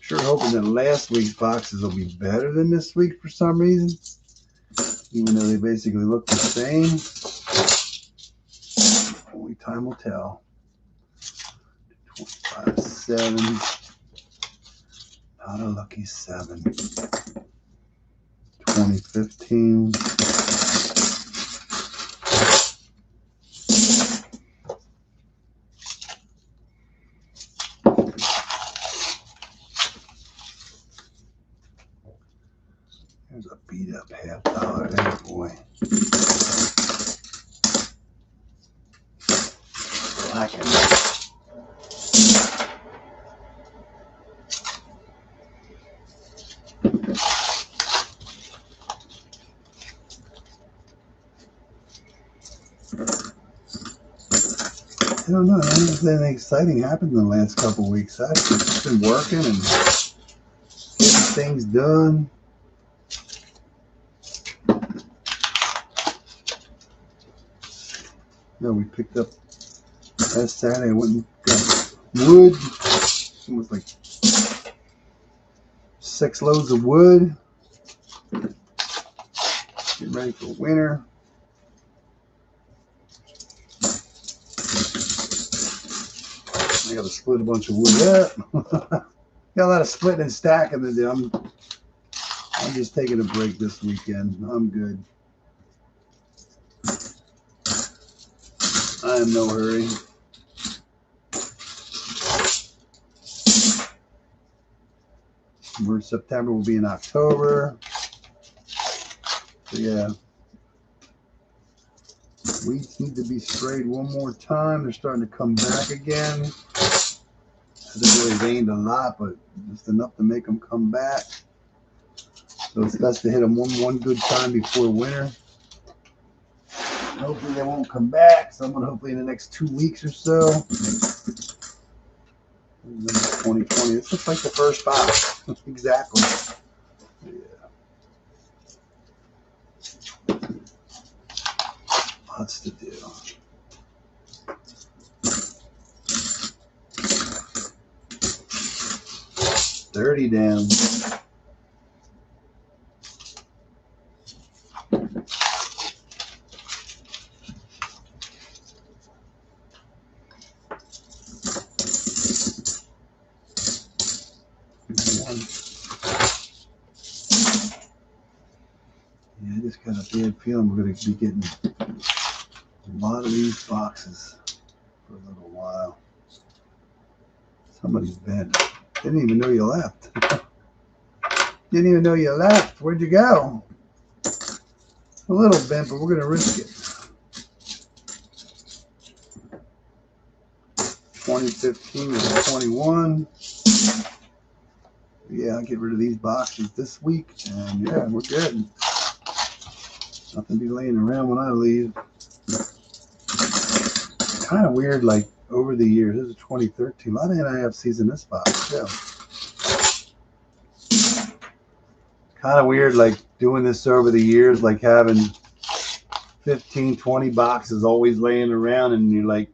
Sure hoping that last week's boxes will be better than this week for some reason, even though they basically look the same. Only time will tell. 25, 7. Not a lucky 7. 2015. There's a beat up $50 there, boy. Black and I don't know. I don't know if anything exciting happened in the last couple of weeks. I've just been working and getting things done. No, we picked up last Saturday. I went and got wood. It was like 6 loads of wood. ready for winter. I got to split a bunch of wood up. Got a lot of splitting and stacking to do. I'm just taking a break this weekend. I'm good. I am no hurry. September will be in October. So yeah. Weeds need to be sprayed one more time. They're starting to come back again. I haven't really rained a lot, but just enough to make them come back. So it's best to hit them one good time before winter. Hopefully they won't come back. Someone hopefully in the next 2 weeks or so. 2020. This looks like the first box. Exactly. Yeah. Lots to do. $30 down. Yeah, I just got a bad feeling we're going to be getting a lot of these boxes for a little while. Somebody's been. Didn't even know you left. Didn't even know you left. Where'd you go? A little bent, but we're going to risk it. 2015 to 21. Yeah, I'll get rid of these boxes this week. And yeah, we're good. Nothing to be laying around when I leave. Kind of weird, like over the years. This is 2013. A lot of NIFCs in this box, too. Kind of weird, like doing this over the years, like having 15, 20 boxes always laying around, and you're like,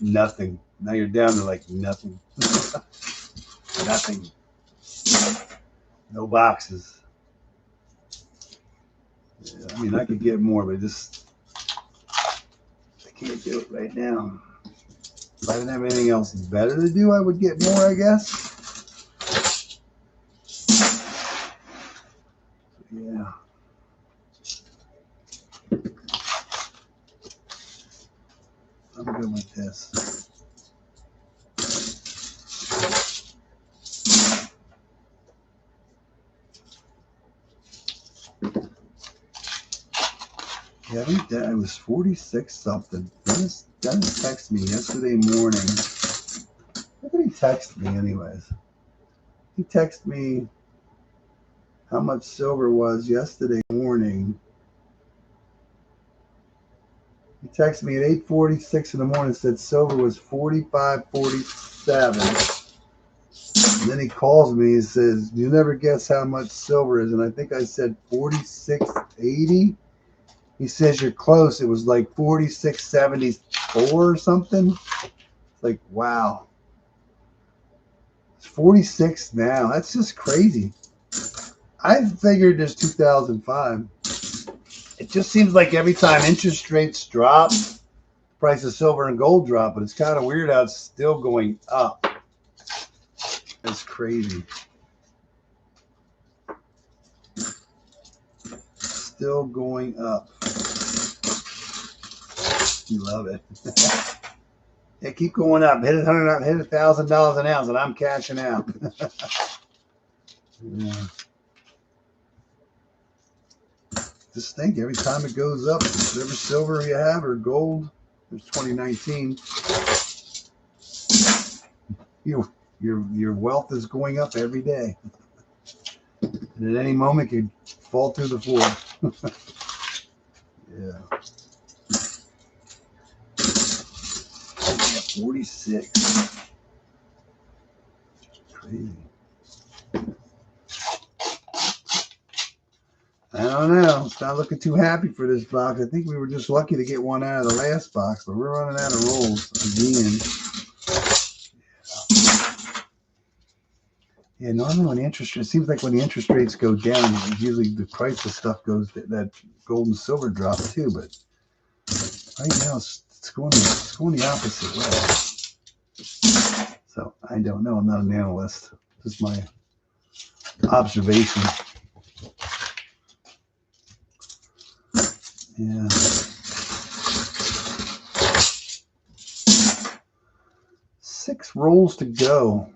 nothing. Now you're down to like nothing. Nothing. No boxes. Yeah, I mean, I could get more, but I can't do it right now. If I didn't have anything else better to do, I would get more, I guess. Yeah. I'm good with this. Yeah, I think that it was 46 something. Dennis texted me yesterday morning. What did he text me anyways? He texted me how much silver was yesterday morning. He texted me at 8:46 in the morning and said silver was 45.47. And then he calls me and says, "You never guess how much silver is." And I think I said 46.80. He says, "You're close." It was like 46.74 or something. It's like, wow. It's 46 now. That's just crazy. I figured this 2005. It just seems like every time interest rates drop, the price of silver and gold drop, but it's kind of weird how it's still going up. That's crazy. Still going up. You love it. Yeah, keep going up. Hit $1,000 an ounce, and I'm cashing out. Yeah. Just think, every time it goes up, whatever silver you have or gold, there's 2019. Your wealth is going up every day, and at any moment you fall through the floor. Yeah. 46. Crazy. I don't know. It's not looking too happy for this box. I think we were just lucky to get one out of the last box, but we're running out of rolls again. Yeah, normally when the it seems like when the interest rates go down, usually the price of stuff goes, that gold and silver drop too. But right now it's going the opposite way. So I don't know. I'm not an analyst. This is my observation. Yeah. Six rolls to go.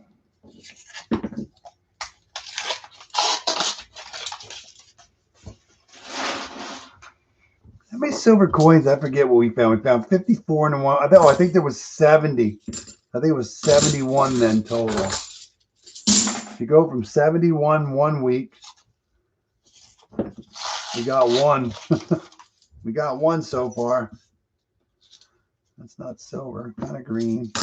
How many silver coins? I forget what we found. We found 54 in one. I think there was 70. I think it was 71 then total. You go from 71 1 week. We got one. We got one so far. That's not silver, kind of green.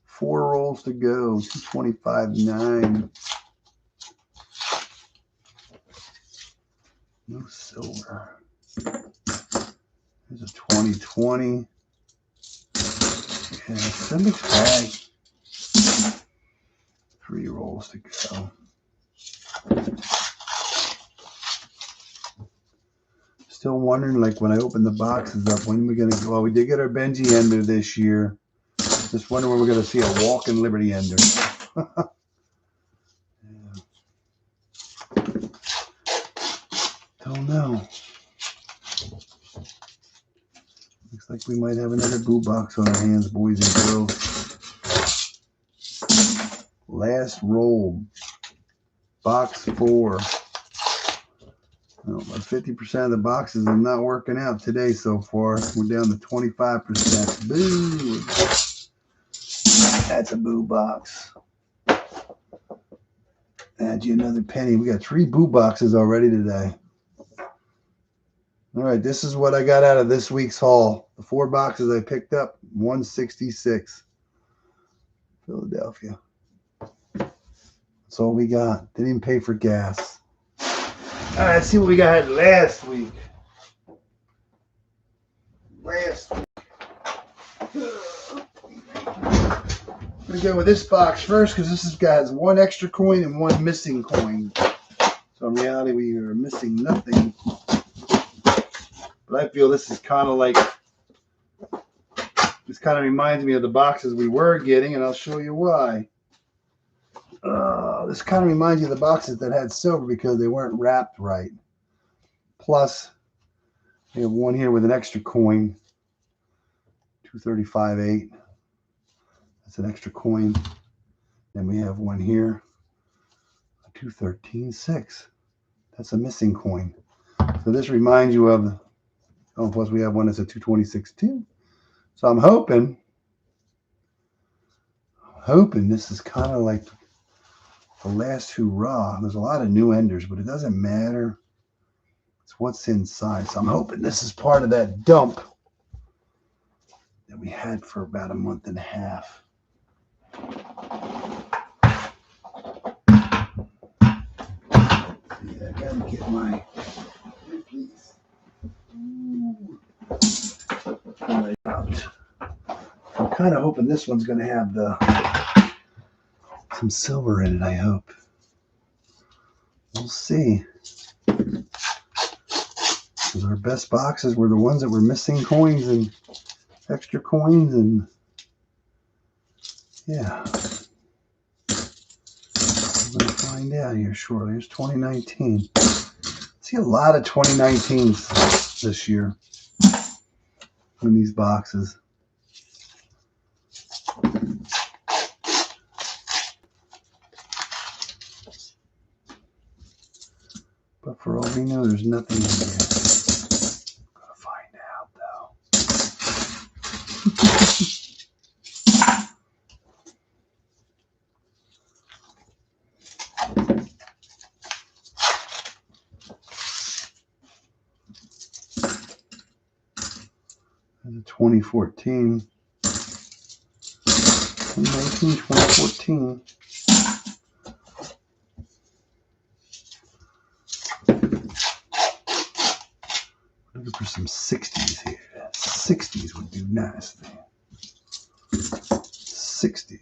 Four rolls to go. 225.9. No silver. There's a 2020. Yeah, Symbox bag. Three rolls to go. Still wondering, like when I open the boxes up, when we're gonna go. Well, we did get our Benji Ender this year. Just wondering when we're gonna see a Walking Liberty Ender. Yeah. Don't know. Looks like we might have another boo box on our hands, boys and girls. Last roll, box 4. Well, about 50% of the boxes are not working out today so far. We're down to 25%. Boo! That's a boo box. Add you another penny. We got 3 boo boxes already today. All right, this is what I got out of this week's haul. The 4 boxes I picked up, 166. Philadelphia. That's all we got. Didn't even pay for gas. All right, let's see what we got last week. I'm going to go with this box first because this has got 1 extra coin and 1 missing coin. So in reality, we are missing nothing. But I feel this is kind of like, this kind of reminds me of the boxes we were getting, and I'll show you why. This kind of reminds you of the boxes that had silver because they weren't wrapped right. Plus, we have one here with an extra coin, 235.8. That's an extra coin. Then we have one here, 213.6. That's a missing coin. So this reminds you of, oh, plus we have one that's a 226 too. So I'm hoping this is kind of like the last hurrah. There's a lot of new enders, but it doesn't matter. It's what's inside. So I'm hoping this is part of that dump that we had for about a month and a half. Yeah, I gotta get my please. Out. I'm kind of hoping this one's going to have some silver in it, I hope. We'll see. Because our best boxes were the ones that were missing coins and extra coins, and yeah. I'm going to find out here shortly. Here's 2019. I see a lot of 2019s this year in these boxes. But for all we know, there's nothing in here. I'm gonna find out though. There's a 2014. 2019, 2014. Looking for some 60s here. 60s would do nicely. 60s.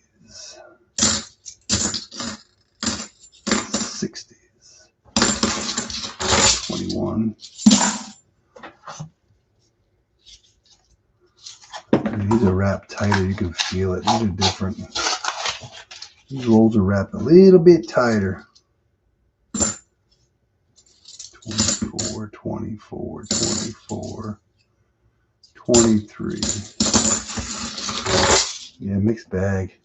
60s. 21. These are wrapped tighter. You can feel it. These are different. These rolls are wrapped a little bit tighter. 24, 24, 24, 23. Yeah, mixed bag.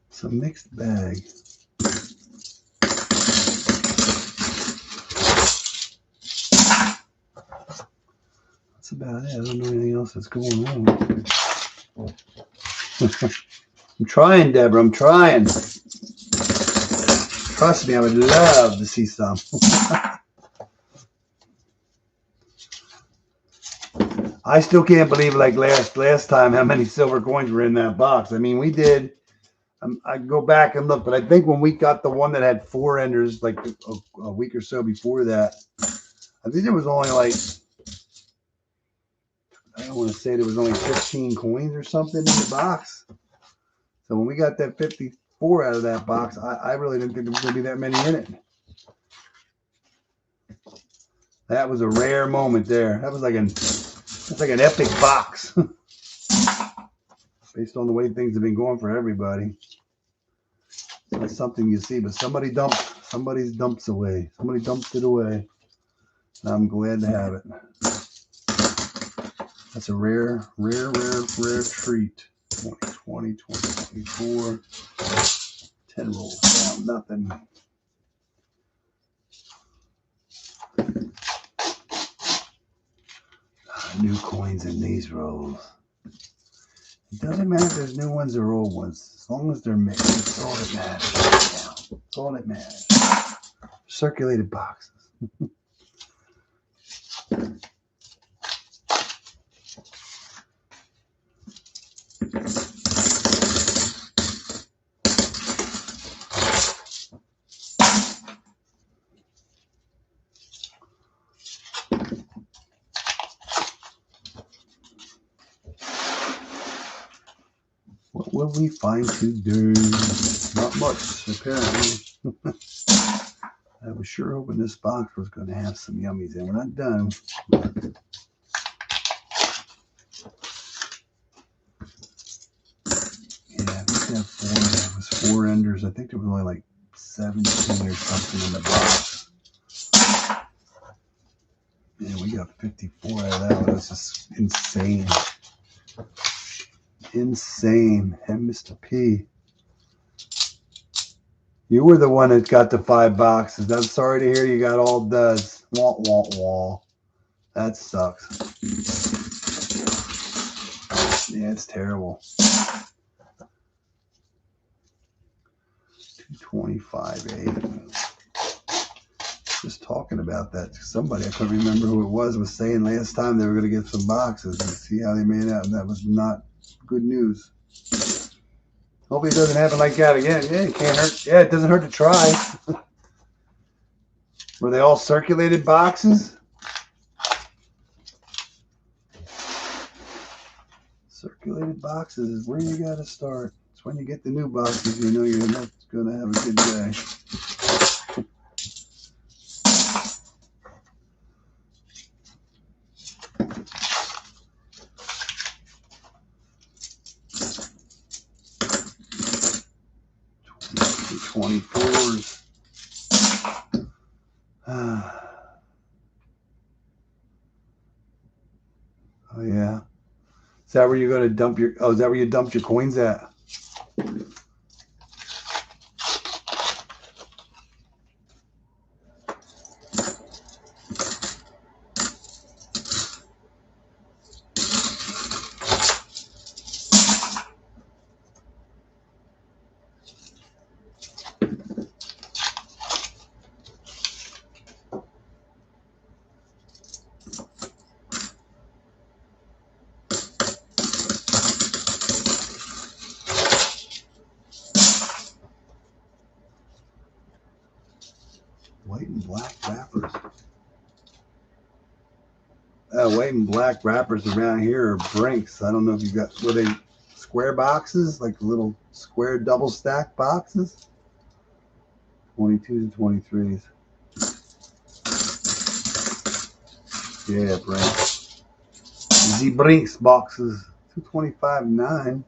It's a mixed bag. That's about it. I don't know anything else that's going on. I'm trying, Deborah. I'm trying. Trust me, I would love to see some. I still can't believe, like last time, how many silver coins were in that box. I mean, we did. I go back and look, but I think when we got the one that had 4 enders, like a week or so before that, I think there was only like, I don't want to say there was only 15 coins or something in the box. So when we got that 54 out of that box, I really didn't think there was going to be that many in it. That was a rare moment there. That was like an epic box. Based on the way things have been going for everybody. That's something you see, but somebody's dumps away. Somebody dumped it away. And I'm glad to have it. That's a rare treat. 2020, 2024. 10 rolls down, nothing. New coins in these rolls. It doesn't matter if there's new ones or old ones. As long as they're mixed, that's all that matters. That's all that matters. Circulated boxes. What will we find today? Not much, apparently. I was sure hoping this box was going to have some yummies, and we're not done. Yeah, I think that 4. That was 4 enders. I think there was only like 17 or something in the box. Yeah, we got 54 out of that one. That's just insane. Insane. And Mr. P. You were the one that got the 5 boxes. I'm sorry to hear you got all duds. Wah, wah, wah. That sucks. Yeah, it's terrible. 225.8. Just talking about that. Somebody, I couldn't remember who it was saying last time they were going to get some boxes and see how they made out. And that was not good news. Hopefully it doesn't happen like that again. Yeah, it can't hurt. Yeah, it doesn't hurt to try. Were they all circulated boxes? Circulated boxes is where you got to start. It's when you get the new boxes, you know you're not going to have a good day. $24s. Oh yeah. Is that where you're going to dump your? Oh, is that where you dumped your coins at? wrappers. White and black wrappers around here are Brinks. I don't know if you got, were they square boxes, like little square double stack boxes? 22s and 23s. Yeah, Brinks. The Brinks boxes. 225.9.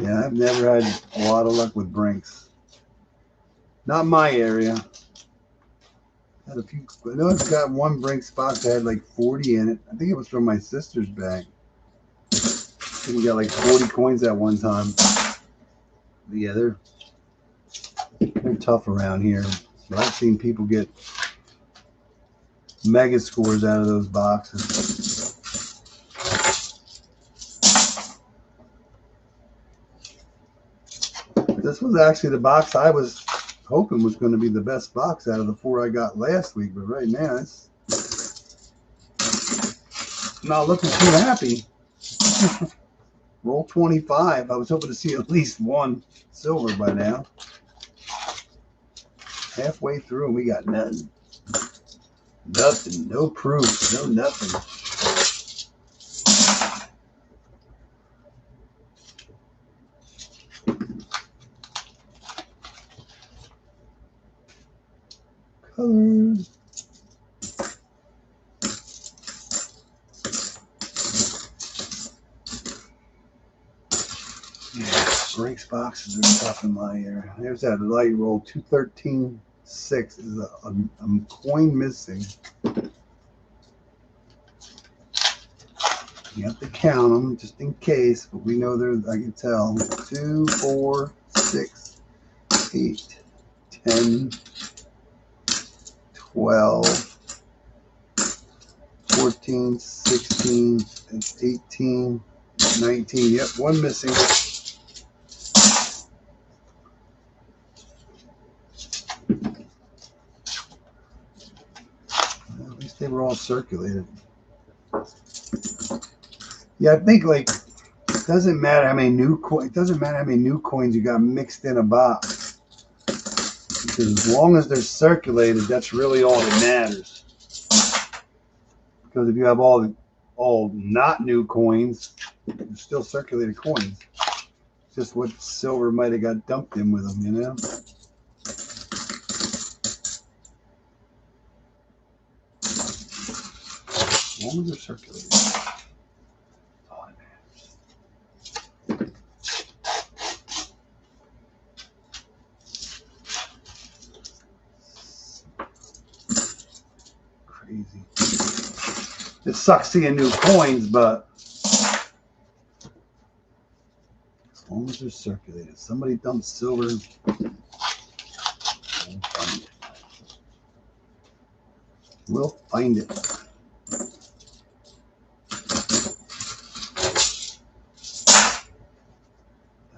Yeah, I've never had a lot of luck with Brinks. Not my area. Had a few. I know I've got one Brinks box that had like 40 in it. I think it was from my sister's bag. I think we got like 40 coins at one time. But yeah, they're tough around here. But I've seen people get mega scores out of those boxes. This was actually the box I was hoping was going to be the best box out of the 4 I got last week, but right now it's not looking too happy. Roll 25. I was hoping to see at least one silver by now. Halfway through and we got nothing. Nothing. No proof. No nothing. Colors. Yeah, Brinks boxes are tough in my area. There's that light roll. 213.6 is a coin missing. You have to count them just in case, but we know there's, I can tell, 2, 4, 6, 8, 10, 12, 14, 16, and 18, 19. Yep, one missing. Well, at least they were all circulated. Yeah, I think like it doesn't matter how many new coins. It doesn't matter how many new coins you got mixed in a box, because as long as they're circulated, that's really all that matters. Because if you have all not new coins, they're still circulated coins. It's just what silver might have got dumped in with them, you know. As long as they're circulated. Crazy. It sucks seeing new coins, but as long as they're circulated. Somebody dumped silver. We'll find it.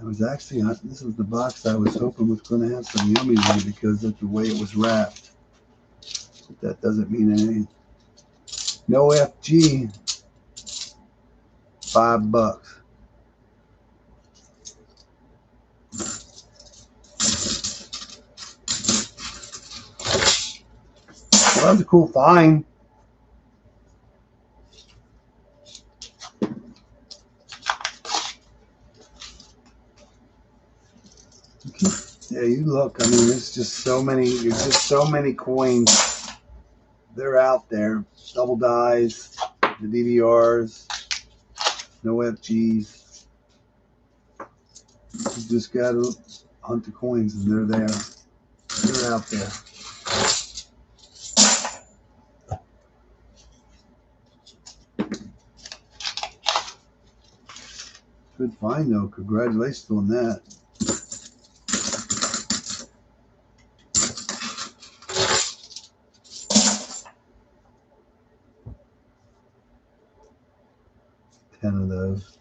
I was actually, this was the box I was hoping was going to have some yummy in it because of the way it was wrapped. But that doesn't mean anything. No FG. $5. Well, that was a cool find. Yeah, you look. I mean, there's just so many coins. They're out there. Double dies, the DVRs, no FGs. You just gotta hunt the coins, and they're there. They're out there. Good find, though. Congratulations on that. Of those.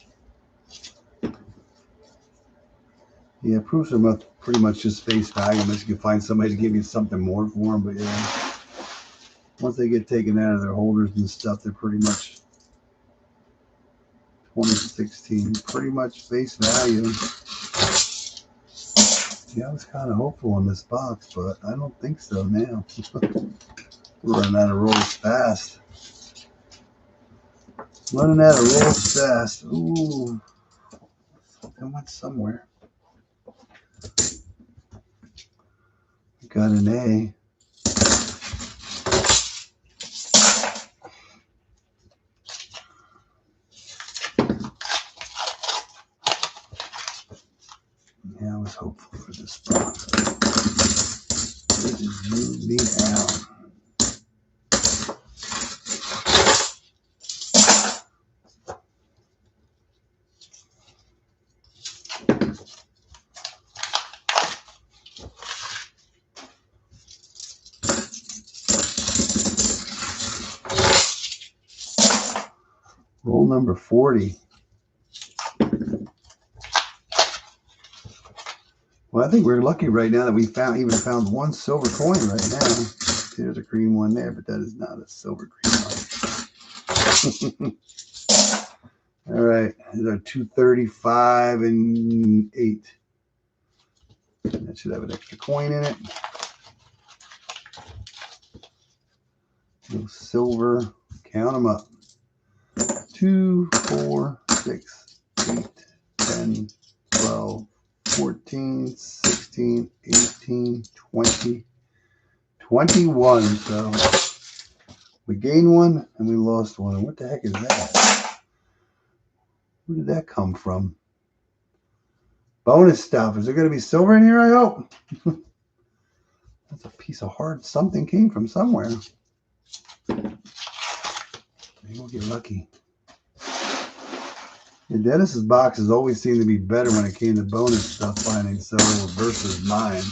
Yeah, proofs are pretty much just face value unless you can find somebody to give you something more for them. But yeah, once they get taken out of their holders and stuff, they're pretty much 2016, pretty much face value. Yeah, I was kind of hopeful on this box, but I don't think so now. We're running out of rolls fast. Running out of rolls fast. Ooh. It went somewhere. Got an A. Yeah, I was hopeful for this box. It just moved me out. Roll number 40. Well, I think we're lucky right now that we found one silver coin right now. There's a green one there, but that is not a silver green one. All right, these are 235 and 8. That should have an extra coin in it. No silver. Count them up. 2, 4, 6, 8, 10, 12, 14, 16, 18, 20, 21. So we gained one and we lost one. And what the heck is that? Where did that come from? Bonus stuff. Is there going to be silver in here? I hope. That's a piece of hard something came from somewhere. Maybe we'll get lucky. Yeah, Dennis's boxes always seem to be better when it came to bonus stuff finding silver versus mine.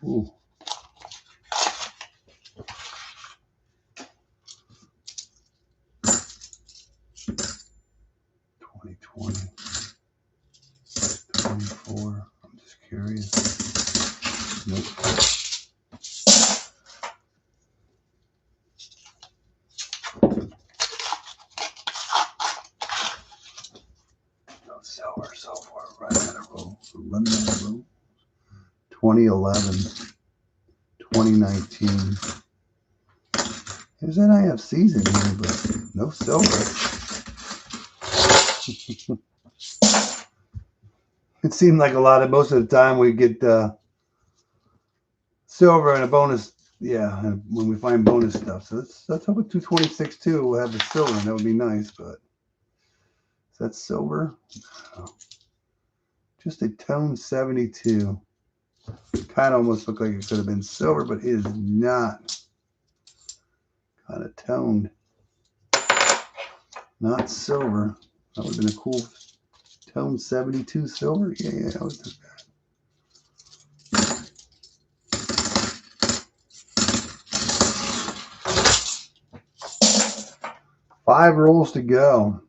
Ooh. $20, $24. I'm just curious. Nope. No silver so far. Right out of roll. Running out of roll. 2011. 2019. There's NIFCs in here, but no silver. It seemed like most of the time we get silver and a bonus. Yeah, and when we find bonus stuff. So let's hope at 226 too we'll have the silver, and that would be nice. But is that silver? No. Just a tone 72. Kind of almost looked like it could have been silver, but it is not. Kind of toned. Not silver. That would have been a cool tone 72 silver. Yeah, that was not bad. 5 rolls to go.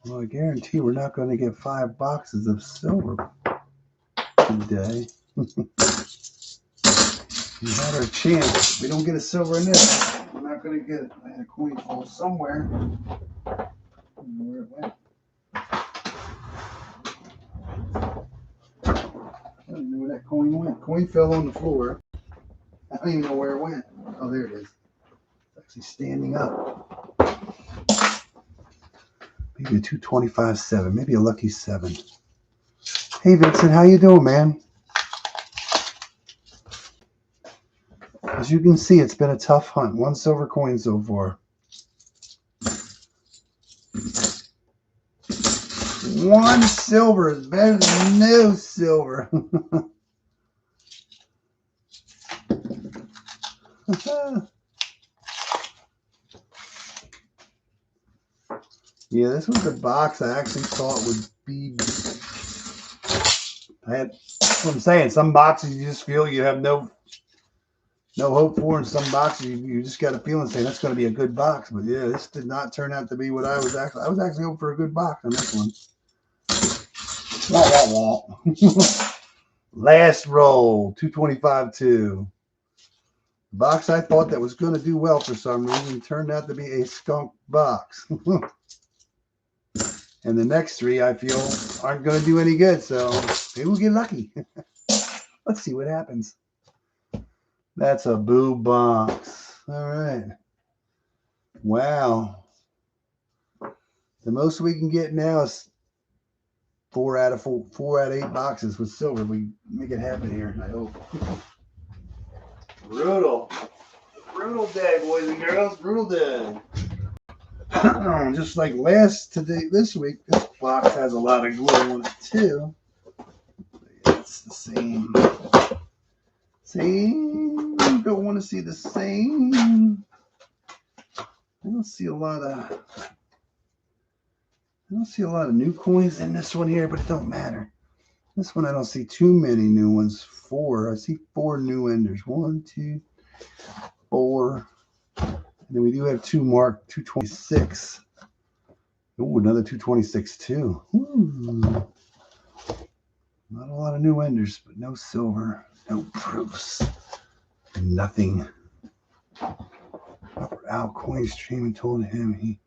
Well, I guarantee we're not going to get 5 boxes of silver today. We had our chance. If we don't get a silver in this, we're not going to get it. I had a coin fall somewhere. I don't know where it went. I don't even know where that coin went. Coin fell on the floor. I don't even know where it went. Oh, there it is. It's actually standing up. Maybe a 225.7. Maybe a lucky 7. Hey, Vincent, how you doing, man? As you can see, it's been a tough hunt. 1 silver coin so far. 1 silver is better than no silver. Yeah, this was the box I actually thought would be. That's what I'm saying. Some boxes you just feel you have no hope for, and some boxes you just got a feeling saying that's going to be a good box. But yeah, this did not turn out to be what I was actually hoping for a good box on this one. Last roll, 225.2. The box I thought that was going to do well for some reason turned out to be a skunk box. And the next three I feel aren't going to do any good, so maybe we'll get lucky. Let's see what happens. That's a boo box. All right. Wow. The most we can get now is 4 out of 8 boxes with silver. We make it happen here, I hope. Brutal. Brutal day, boys and girls. Brutal day. Just like this week, this box has a lot of glue on it too. It's the same. Same. Don't want to see the same. I don't see a lot of new coins in this one here, but it don't matter. This one I don't see too many new ones. 4. I see 4 new enders. 1, 2, 4. And then we do have 2 marked 226. Oh, another 226 too. Ooh. Not a lot of new enders, but no silver, no proofs, nothing. Robert Al Coinstream told him he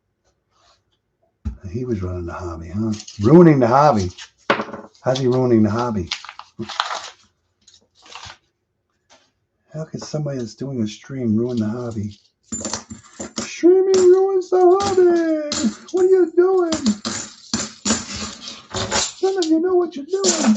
was running the hobby, huh? Ruining the hobby. How's he ruining the hobby? How can somebody that's doing a stream ruin the hobby? Streaming ruins the hobby. What are you doing? None of you know what you're doing.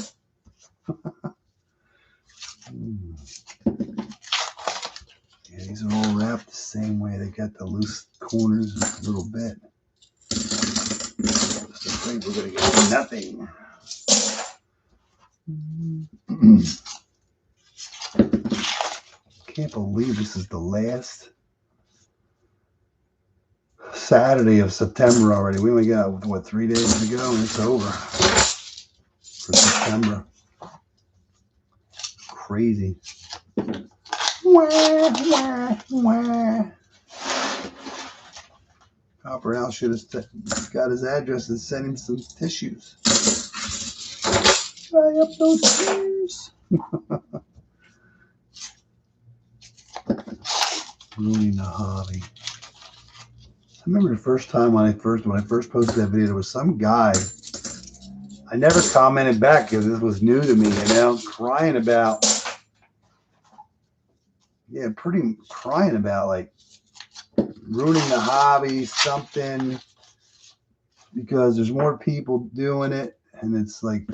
Yeah, these are all wrapped the same way. They got the loose corners a little bit. Just afraid we're going to get nothing. Can't believe this is the last Saturday of September already. We only got, what, 3 days to go and it's over for September. Crazy. Wah, wah, wah. Copper Al should have got his address and sent him some tissues. Dry up those tears. Ruining the hobby. I remember the first time when I first posted that video, there was some guy. I never commented back because this was new to me, crying about, like ruining the hobby, something, because there's more people doing it, and it's like,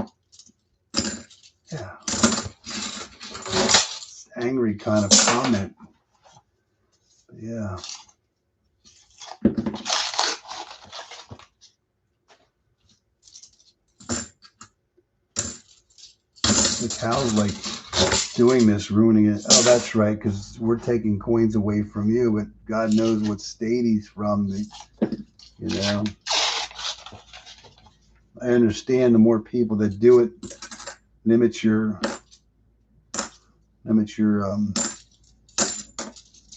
yeah, it's angry kind of comment. But yeah. Look how's like doing this, ruining it. Oh, that's right, because we're taking coins away from you, but God knows what state he's from. I understand the more people that do it, limits your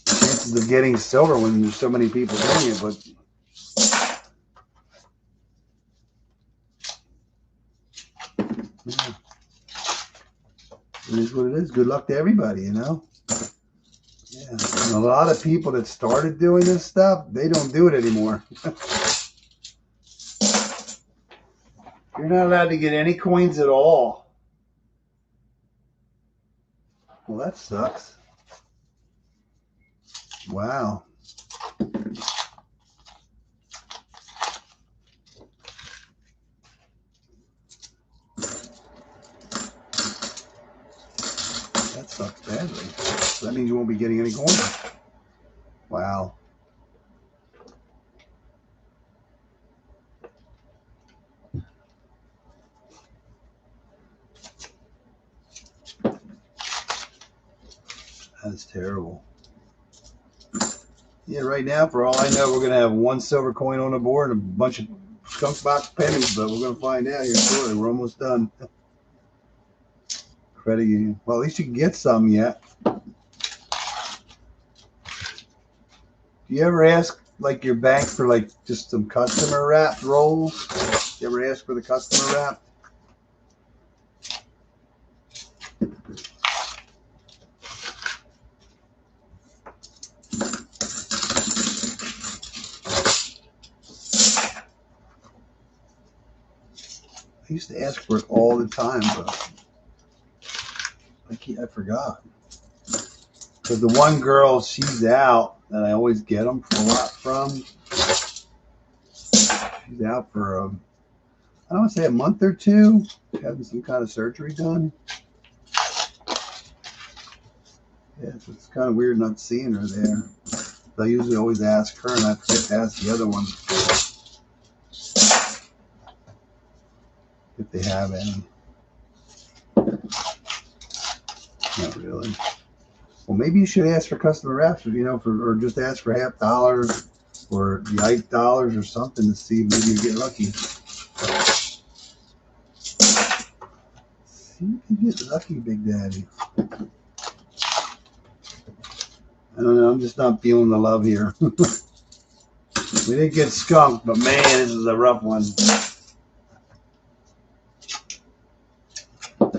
chances of getting silver when there's so many people doing it, but yeah. It is what it is. Good luck to everybody, Yeah. And a lot of people that started doing this stuff, they don't do it anymore. You're not allowed to get any coins at all. Well, that sucks. Wow. That sucks badly. So that means you won't be getting any coins. Wow. That's terrible. Yeah, right now, for all I know, we're going to have 1 silver coin on the board and a bunch of skunk box pennies, but we're going to find out here shortly. We're almost done. Credit union. Well, at least you can get some yet. Do you ever ask, like, your bank for, like, just some customer wrapped rolls? You ever ask for the customer wrap? I used to ask for it all the time, but I forgot. Because the one girl, she's out, that I always get them for a lot from. She's out for, I don't want to say a month or two, having some kind of surgery done. Yeah, so it's kind of weird not seeing her there. I usually always ask her, and I forget to ask the other ones if they have any. Not really. Well, maybe you should ask for customer wraps, or just ask for $50 or the $8 or something to see if maybe you get lucky. See if you get lucky, Big Daddy. I don't know. I'm just not feeling the love here. We didn't get skunked, but man, this is a rough one.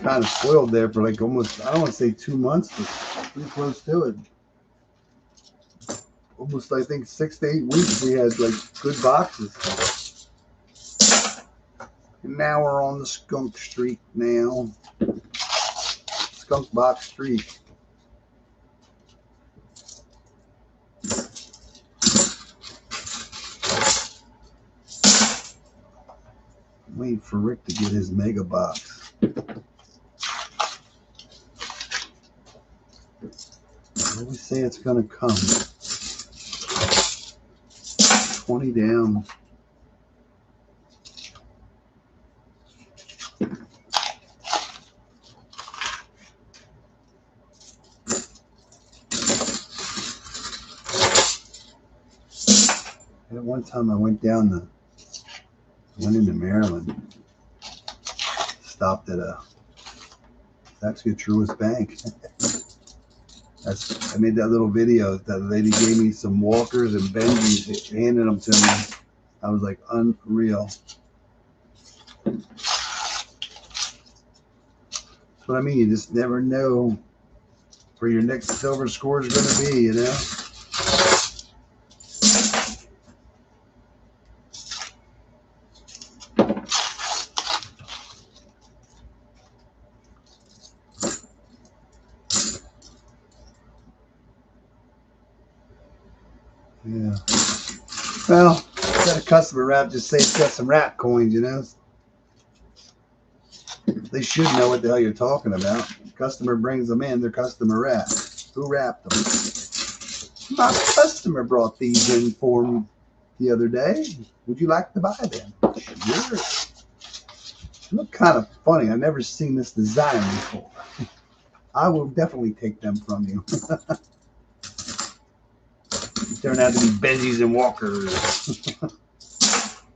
Kind of spoiled there for like almost, I don't want to say 2 months, but pretty close to it. Almost, I think, 6 to 8 weeks we had like good boxes. And now we're on the skunk streak now. Skunk box streak. I'm waiting for Rick to get his mega box. I always say it's going to come. 20 down. At one time I went into Maryland. Stopped at it's actually a Truist Bank. I made that little video. That lady gave me some Walkers and Benjis, handed them to me. I was like, unreal. That's what I mean. You just never know where your next silver score is going to be, Yeah. Well, got a customer wrap. Just say it's got some wrap coins, They should know what the hell you're talking about. Customer brings them in. They're customer wrap. Who wrapped them? My customer brought these in for me the other day. Would you like to buy them? Sure. Look kind of funny. I've never seen this design before. I will definitely take them from you. Turn out to be Benjis and Walkers.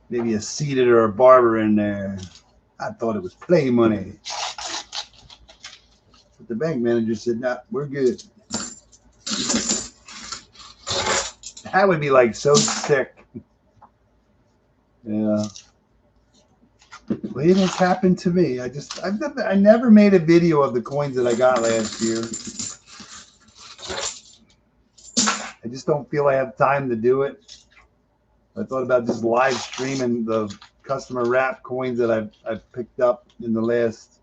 Maybe a Seated or a Barber in there. I thought it was play money. But the bank manager said, "No, we're good." That would be like so sick. Yeah. Well, it has happened to me. I never made a video of the coins that I got last year. I just don't feel I have time to do it. I thought about just live streaming the customer wrap coins that I've picked up in the last,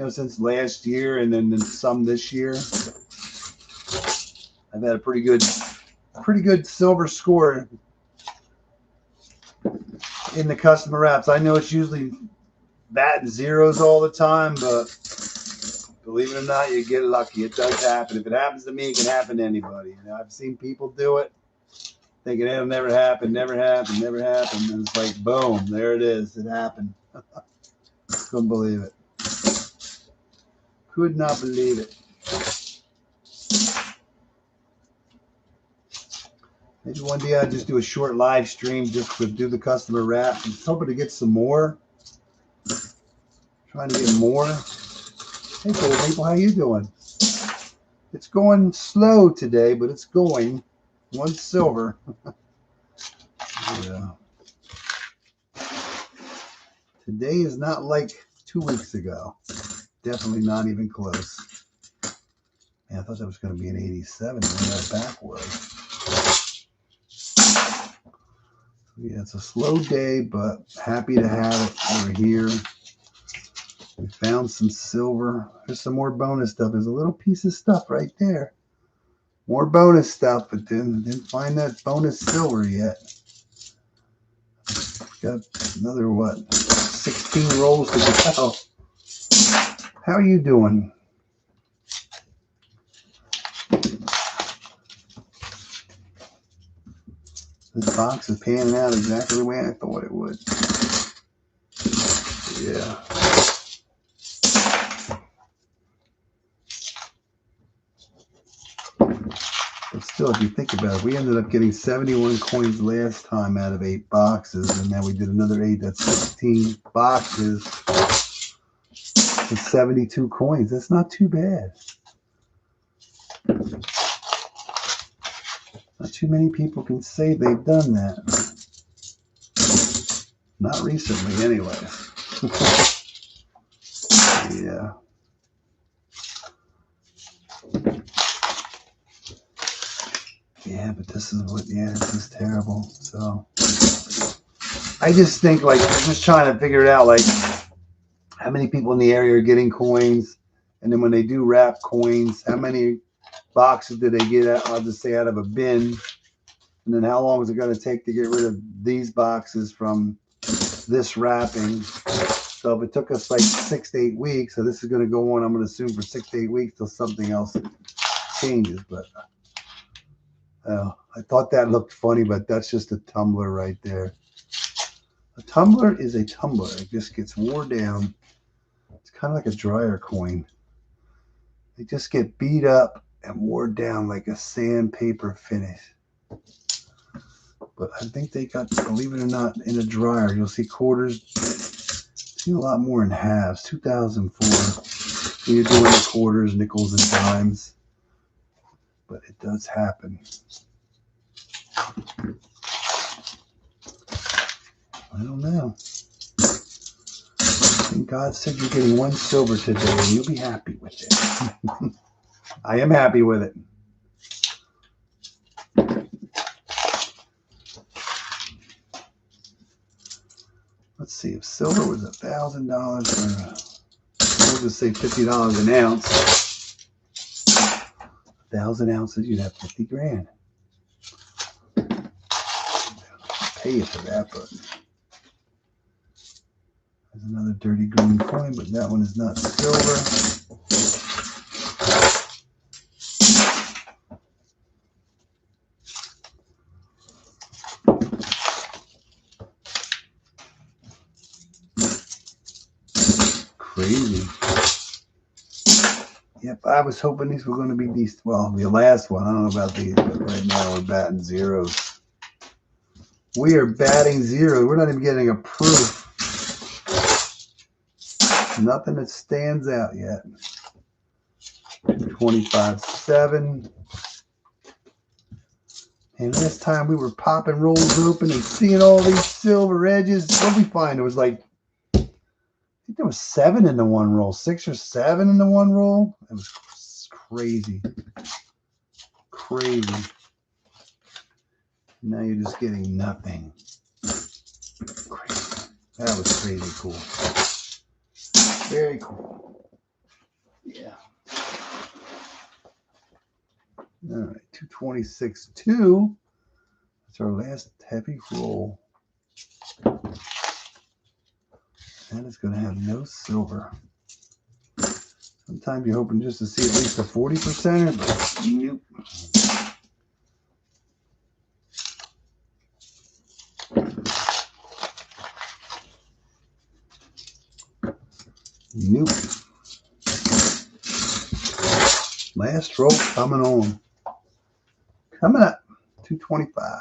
since last year, and then some this year. I've had a pretty good silver score in the customer wraps. I know it's usually batting zeros all the time, but believe it or not, you get lucky. It does happen. If it happens to me, it can happen to anybody. I've seen people do it, thinking it'll never happen, never happen, never happen. And it's like, boom, there it is. It happened. Couldn't believe it. Could not believe it. Maybe one day I'll just do a short live stream just to do the customer wrap. I'm just hoping to get some more. Trying to get more. Hey, cool people, how you doing? It's going slow today, but it's going. One silver. Yeah. Today is not like 2 weeks ago. Definitely not even close. Man, I thought that was going to be an 87 when that back was. Yeah, it's a slow day, but happy to have it. We're here. We found some silver. There's some more bonus stuff. There's a little piece of stuff right there. More bonus stuff, but didn't find that bonus silver yet. Got another, what, 16 rolls to go. How are you doing? This box is panning out exactly the way I thought it would. Yeah. But still, if you think about it, we ended up getting 71 coins last time out of 8 boxes, and now we did another 8. That's 16 boxes and 72 coins. That's not too bad. Not too many people can say they've done that. Not recently, anyway. Yeah. Yeah, but this is terrible. So I just think, like, I'm just trying to figure it out, like, how many people in the area are getting coins, and then when they do wrap coins, how many boxes do they get out, I'll just say, out of a bin, and then how long is it going to take to get rid of these boxes from this wrapping? So if it took us like 6 to 8 weeks, so this is going to go on, I'm going to assume, for 6 to 8 weeks till something else changes. But I thought that looked funny, but that's just a tumbler right there. A tumbler is a tumbler. It just gets worn down. It's kind of like a dryer coin. They just get beat up and worn down like a sandpaper finish. But I think they got, believe it or not, in a dryer, you'll see quarters. See a lot more in halves. 2004. You're doing the quarters, nickels, and dimes. But it does happen. I don't know. I think God said you're getting 1 silver today, and you'll be happy with it. I am happy with it. Let's see, if silver was $1,000, or we'll just say $50 an ounce. 1,000 ounces, you'd have 50 grand. Pay you for that, but there's another dirty green coin, but that one is not silver. Crazy. Yep, I was hoping these were going to be these. Well, the last one, I don't know about these, but right now we're batting zeros. We are batting zeros. We're not even getting a proof. Nothing that stands out yet. 25.7. And last time we were popping rolls open and seeing all these silver edges. What did we find? It was like, I think there was 7 in the one roll, 6 or 7 in the one roll. It was crazy. Crazy. Now you're just getting nothing. Crazy. That was crazy cool. Very cool. Yeah. All right, 226.2. That's our last heavy roll. And it's going to have no silver. Sometimes you're hoping just to see at least a 40%, but nope. Nope. Last roll coming on. Coming up. 225.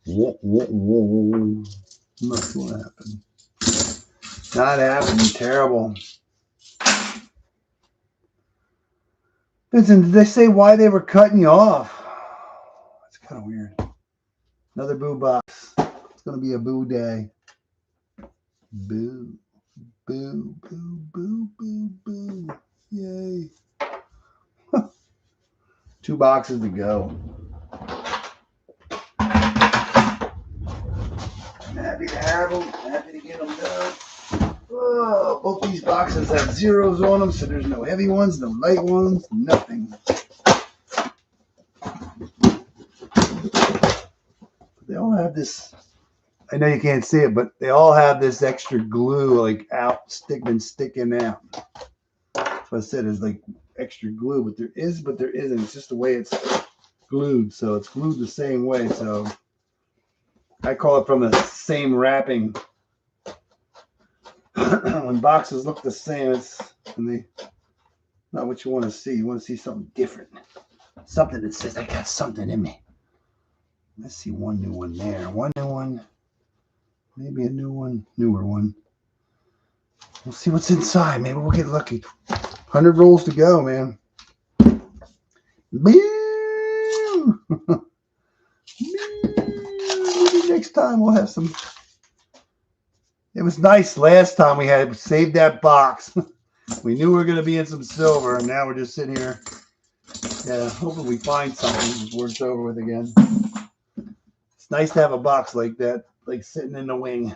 Whoa. Not going to happen. Not happening. Terrible. Listen, did they say why they were cutting you off? That's kind of weird. Another boo box. It's going to be a boo day. Boo. Boo, boo, boo, boo, boo. Yay. 2 boxes to go. Happy to have them. Happy to get them done. Oh, both these boxes have zeros on them, so there's no heavy ones, no light ones, nothing. They all have this. I know you can't see it, but they all have this extra glue, like out, sticking out. That's what I said. There's like extra glue, but there isn't. It's just the way it's glued. So it's glued the same way. So I call it from the same wrapping. When boxes look the same, it's not what you want to see. You want to see something different. Something that says, I got something in me. Let's see one new one there. One new one. Maybe a new one. Newer one. We'll see what's inside. Maybe we'll get lucky. 100 rolls to go, man. Maybe next time we'll have some. It was nice last time we had saved that box. We knew we were going to be in some silver, and now we're just sitting here. Yeah, hoping we find something before it's over with again. It's nice to have a box like that, like sitting in the wing.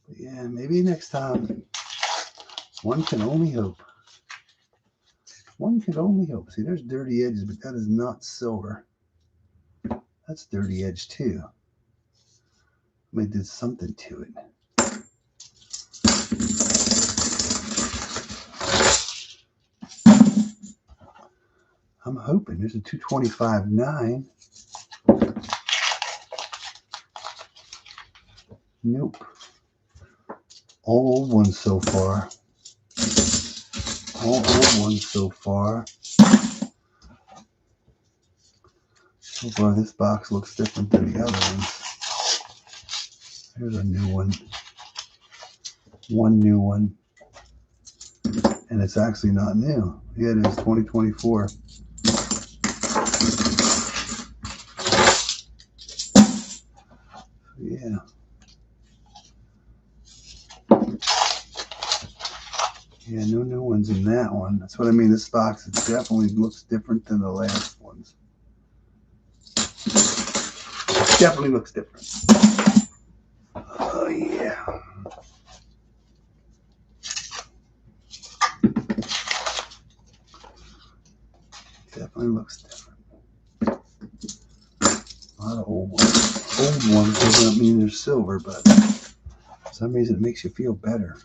But yeah, maybe next time. One can only hope. One can only hope. See, there's dirty edges, but that is not silver. That's dirty edge too. They did something to it. I'm hoping there's a 225.9. Nope. All old ones so far. All old ones so far. So far, this box looks different than the other ones. Here's a new one. One new one. And it's actually not new. Yeah, it is 2024. Yeah. Yeah, no new ones in that one. That's what I mean. This box, it definitely looks different than the last ones. Definitely looks different. Oh, yeah. Definitely looks different. A lot of old ones. Old ones doesn't mean they're silver, but for some reason it makes you feel better.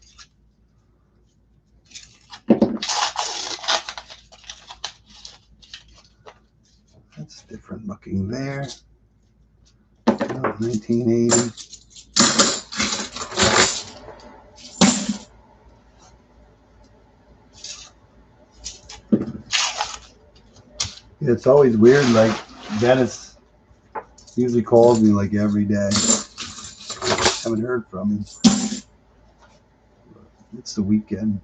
That's different looking there. 1980. It's always weird, like Dennis usually calls me like every day. Haven't heard from him. It's the weekend.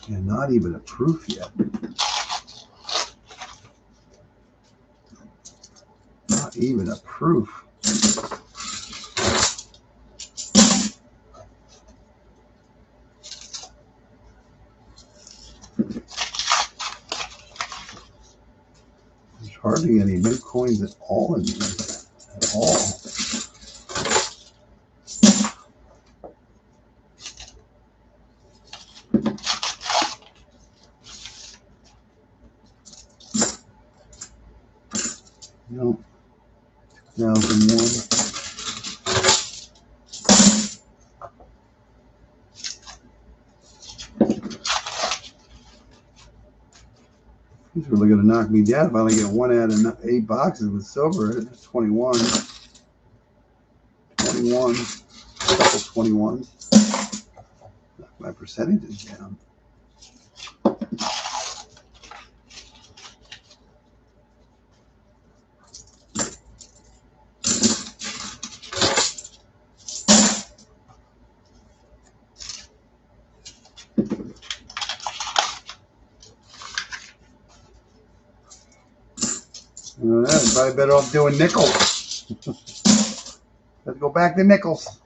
Yeah, not even a proof yet. Not even a proof. There's hardly any new coins at all in these. At all. No. 2001. These are really going to knock me down if I only get one out of 8 boxes with silver. It's 21. 21. A couple 21s. Knock my percentages down. I'm probably better off doing nickels. Let's go back to nickels.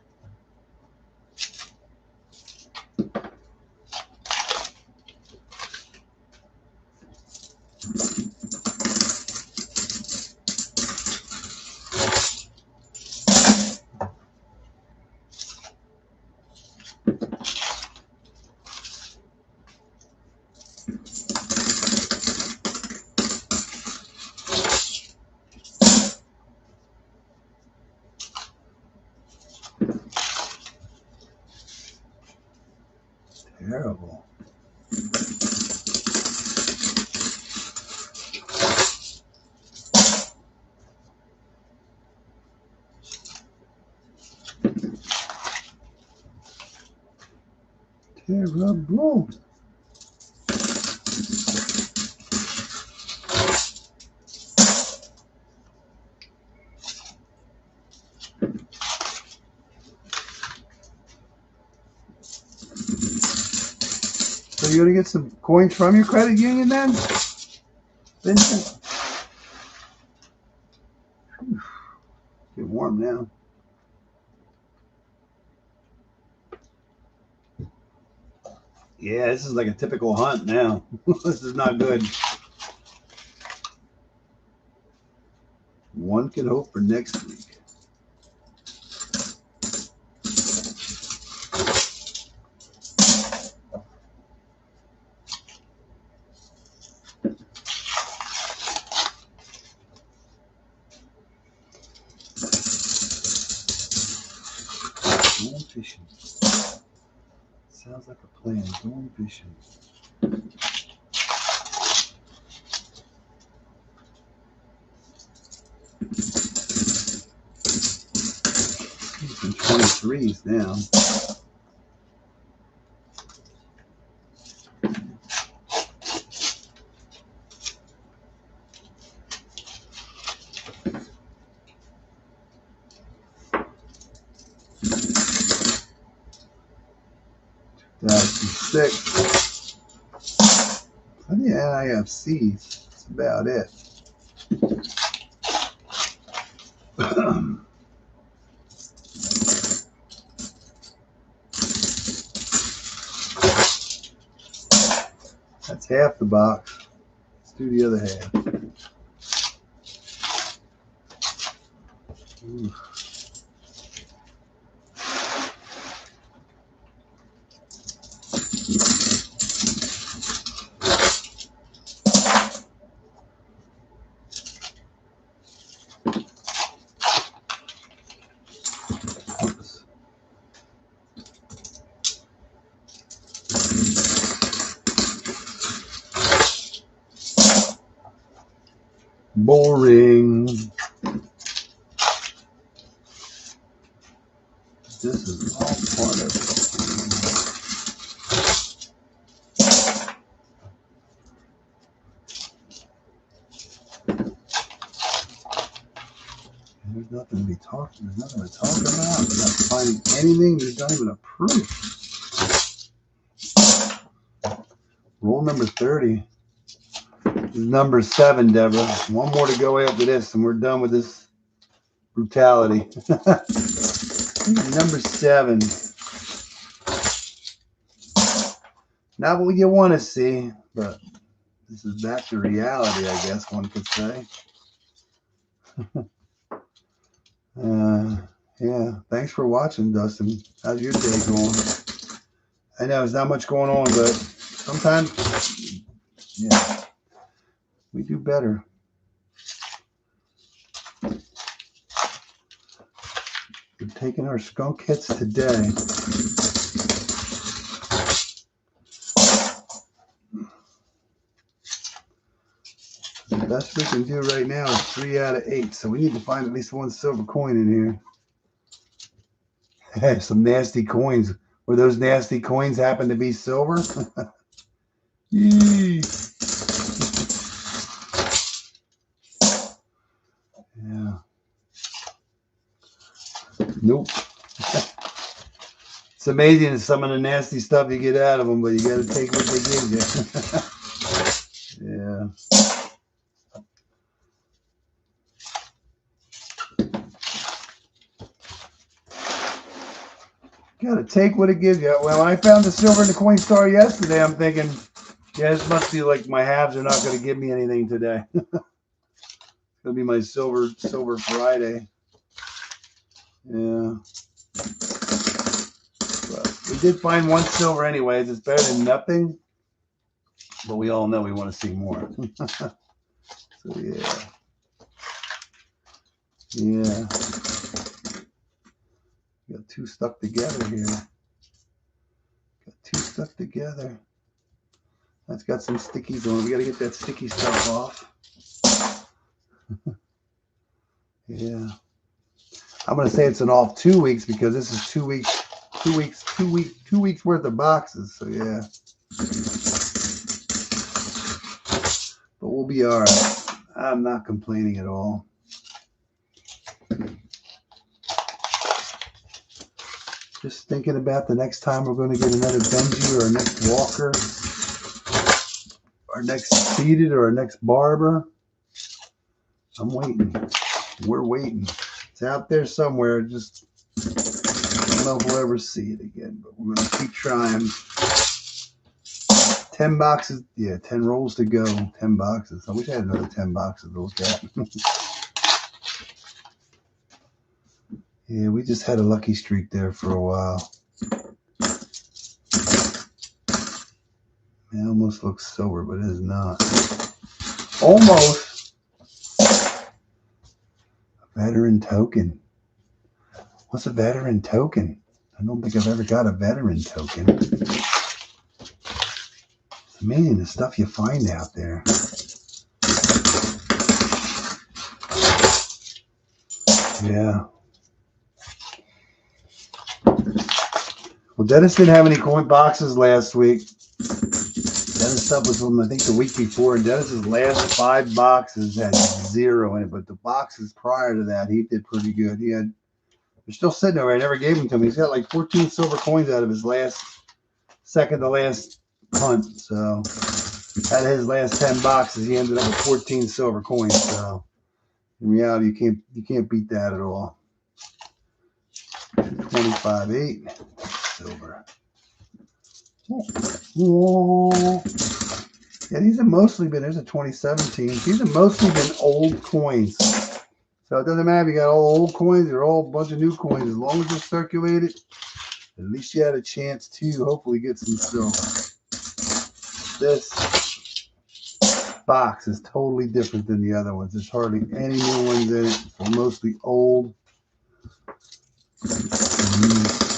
Terrible. Terrible. So you're gonna get some coins from your credit union then, Vincent? Get warm now. Yeah, this is like a typical hunt now. This is not good. One can hope for next week. Going fishing. Sounds like a plan. Going fishing. Some 23s now. That's 6. Plenty of NIFCs. That's about it. That's half the box. Let's do the other half. Ooh. Boring. This is all part of it. There's nothing to be talking. There's nothing to talk about. We're not finding anything. There's not even a proof. Roll number 30. This is number 7, Deborah. One more to go after this, and we're done with this brutality. Number 7. Not what you want to see, but this is back to reality, I guess one could say. Yeah, thanks for watching, Dustin. How's your day going? I know there's not much going on, but sometimes, yeah, we do better. We're taking our skunk hits today. The best we can do right now is 3 out of 8, so we need to find at least one silver coin in here. Hey, some nasty coins. Where those nasty coins happen to be silver? Yee. Yeah. Nope. It's amazing some of the nasty stuff you get out of them, but you got to take what they give you. Yeah. Got to take what it gives you. Well, I found the silver in the Coinstar yesterday. I'm thinking, yeah, this must be like my halves are not going to give me anything today. It's going to be my silver Friday. Yeah. But we did find one silver anyways. It's better than nothing. But we all know we want to see more. So, yeah. Yeah. Got 2 stuck together here. Got 2 stuck together. That's got some stickies on it. We got to get that sticky stuff off. Yeah. I'm going to say it's an off 2 weeks because this is 2 weeks, 2 weeks worth of boxes. So yeah. But we'll be all right. I'm not complaining at all. Just thinking about the next time we're going to get another Benji or our next Walker, our next Seated or our next Barber. I'm waiting. We're waiting. It's out there somewhere. Just I don't know if we'll ever see it again, but we're going to keep trying. 10 boxes. Yeah, 10 rolls to go. 10 boxes. I wish I had another 10 boxes to look at. Yeah, we just had a lucky streak there for a while. It almost looks silver, but it is not. Almost. A veteran token. What's a veteran token? I don't think I've ever got a veteran token. It's amazing the stuff you find out there. Yeah. Well, Dennis didn't have any coin boxes last week. Dennis stuff was from, I think, the week before. And Dennis's last 5 boxes had 0 in it. But the boxes prior to that, he did pretty good. They're still sitting there. I never gave them to him. He's got like 14 silver coins out of his second to last hunt. So out of his last 10 boxes, he ended up with 14 silver coins. So in reality, you can't beat that at all. 25.8 silver. Yeah, these have mostly been, there's a 2017. These have mostly been old coins. So it doesn't matter if you got all old coins or all a bunch of new coins. As long as they're circulated, at least you had a chance to hopefully get some silver. This box is totally different than the other ones. There's hardly any new ones in it. They're mostly old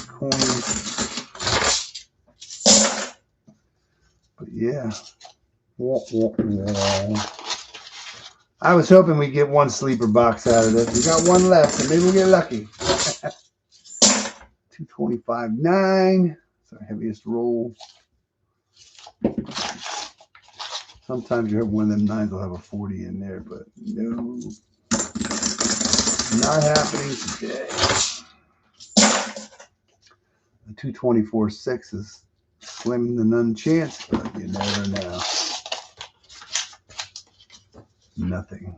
coins. But yeah. I was hoping we'd get one sleeper box out of this. We got one left, and maybe we'll get lucky. 225.9. It's our heaviest roll. Sometimes you have one of them 9s will have a 40 in there, but no. Not happening today. The 224.6 is slim to none chance, but you never know. Nothing.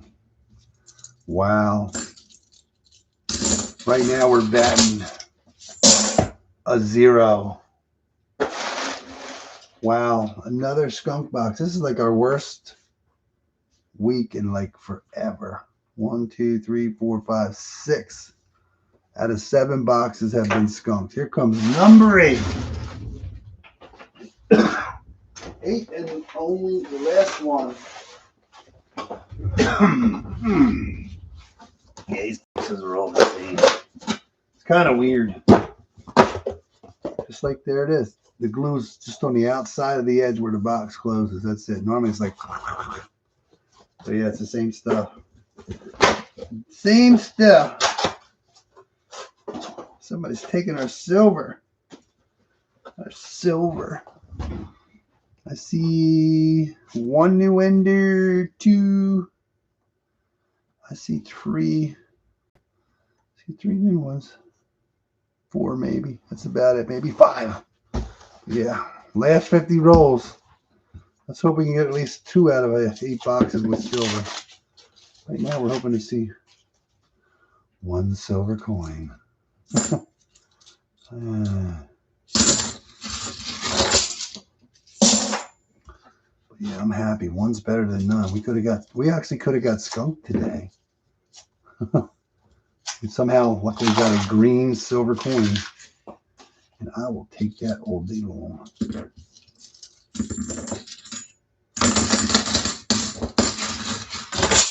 Wow. Right now we're batting a 0. Wow. Another skunk box. This is like our worst week in like forever. 1, 2, 3, 4, 5, 6 out of 7 boxes have been skunked. Here comes number 8. 8 and only the last one. Yeah, these boxes are all the same. It's kind of weird. Just like there it is. The glue's just on the outside of the edge where the box closes. That's it. Normally it's like, so yeah, it's the same stuff. Same stuff. Somebody's taking our silver. Our silver. I see 1 new ender, 2. I see 3. I see 3 new ones. 4 maybe. That's about it. Maybe 5. Yeah. Last 50 rolls. Let's hope we can get at least 2 out of 8 boxes with silver. Right now we're hoping to see 1 silver coin. Yeah, I'm happy. 1's better than none. We actually could have got skunked today. We somehow luckily got a green silver coin. And I will take that all day long.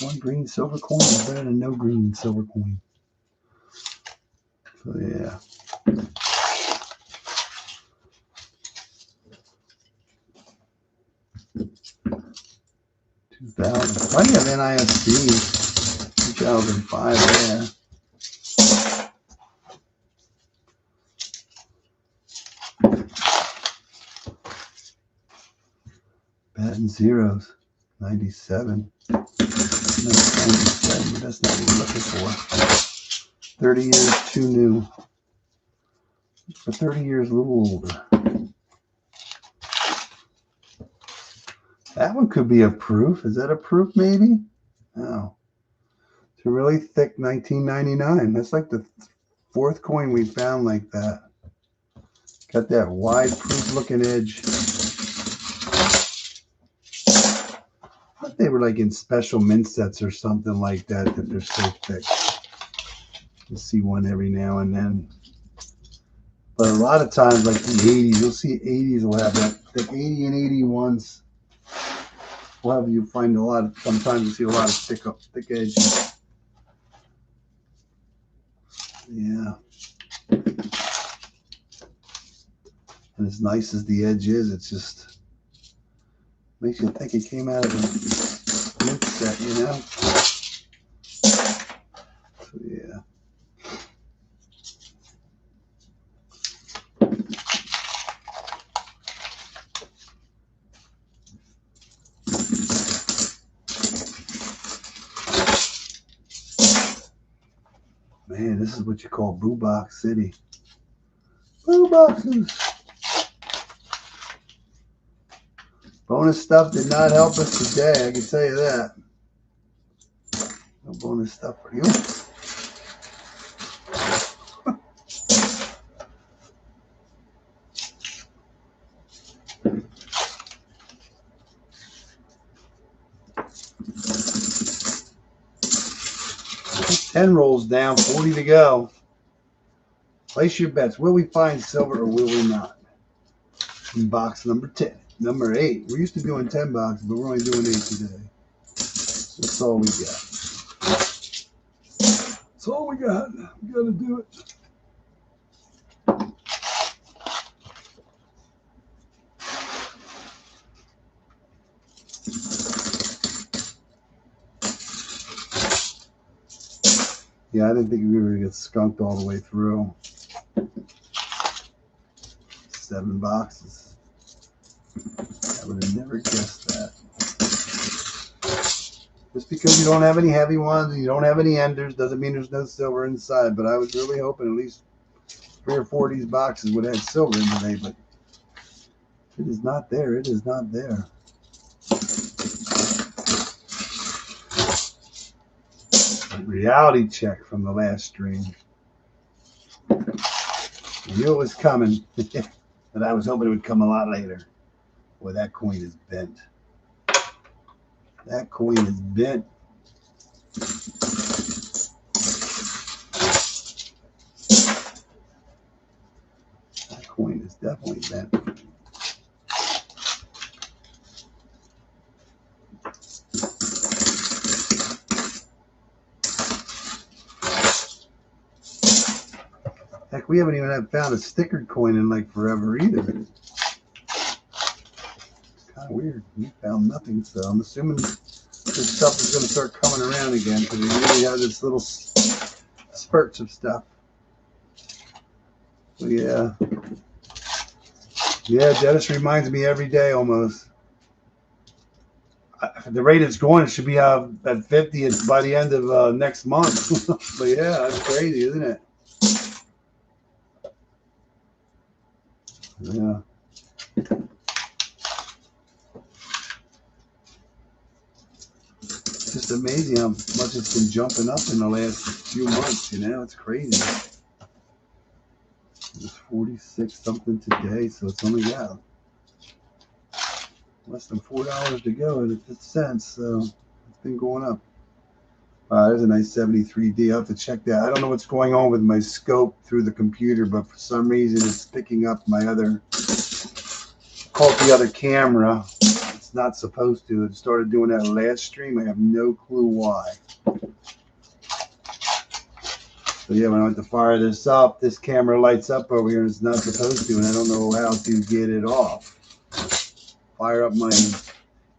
One green silver coin is better than no green silver coin. So yeah. 2000. Plenty of NISD. 2005 there. Batting zeros. 97. No, 97, but that's not what we're looking for. 30 years too new. For 30 years, a little older. That one could be a proof. Is that a proof, maybe? No. It's a really thick 1999. That's like the fourth coin we found like that. Got that wide proof-looking edge. I thought they were like in special mint sets or something like that, that they're so thick. You'll see one every now and then. But a lot of times, like the 80s, you'll see 80s will have that. The 80 and 81s will have you find a lot of, sometimes you see a lot of thick edges. Yeah. And as nice as the edge is, it's just makes you think it came out of a mint set, you know? So, yeah. Man, this is what you call Boo Box City. Boo Boxes. Bonus stuff did not help us today, I can tell you that. No bonus stuff for you. Ten rolls down, 40 to go. Place your bets. Will we find silver or will we not? In box number 10. Number 8. We're used to doing 10 boxes, but we're only doing 8 today. That's all we got. That's all we got. We got to do it. Yeah, I didn't think we were going to get skunked all the way through. 7 boxes. I would have never guessed that. Just because you don't have any heavy ones and you don't have any enders doesn't mean there's no silver inside. But I was really hoping at least 3 or 4 of these boxes would have silver in today. But it is not there. It is not there. Reality check from the last stream. I knew it was coming, but I was hoping it would come a lot later. Boy, that coin is bent. That coin is bent. That coin is definitely bent. Heck, we haven't even found a stickered coin in like forever either. It's kind of weird. We found nothing, so I'm assuming this stuff is going to start coming around again because we really have this little spurts of stuff. So yeah. Yeah, Dennis reminds me every day almost. At the rate it's going, it should be at 50 by the end of next month. But yeah, that's crazy, isn't it? Yeah. It's just amazing how much it's been jumping up in the last few months, you know? It's crazy. It was 46 something today, so it's only got less than $4 to go at 50 cents, so it's been going up. There's a nice 73D. I'll have to check that. I don't know what's going on with my scope through the computer, but for some reason it's picking up my other, call it the other camera. It's not supposed to. It started doing that last stream. I have no clue why. So yeah, when I went to fire this up, this camera lights up over here and it's not supposed to, and I don't know how to get it off. Fire up my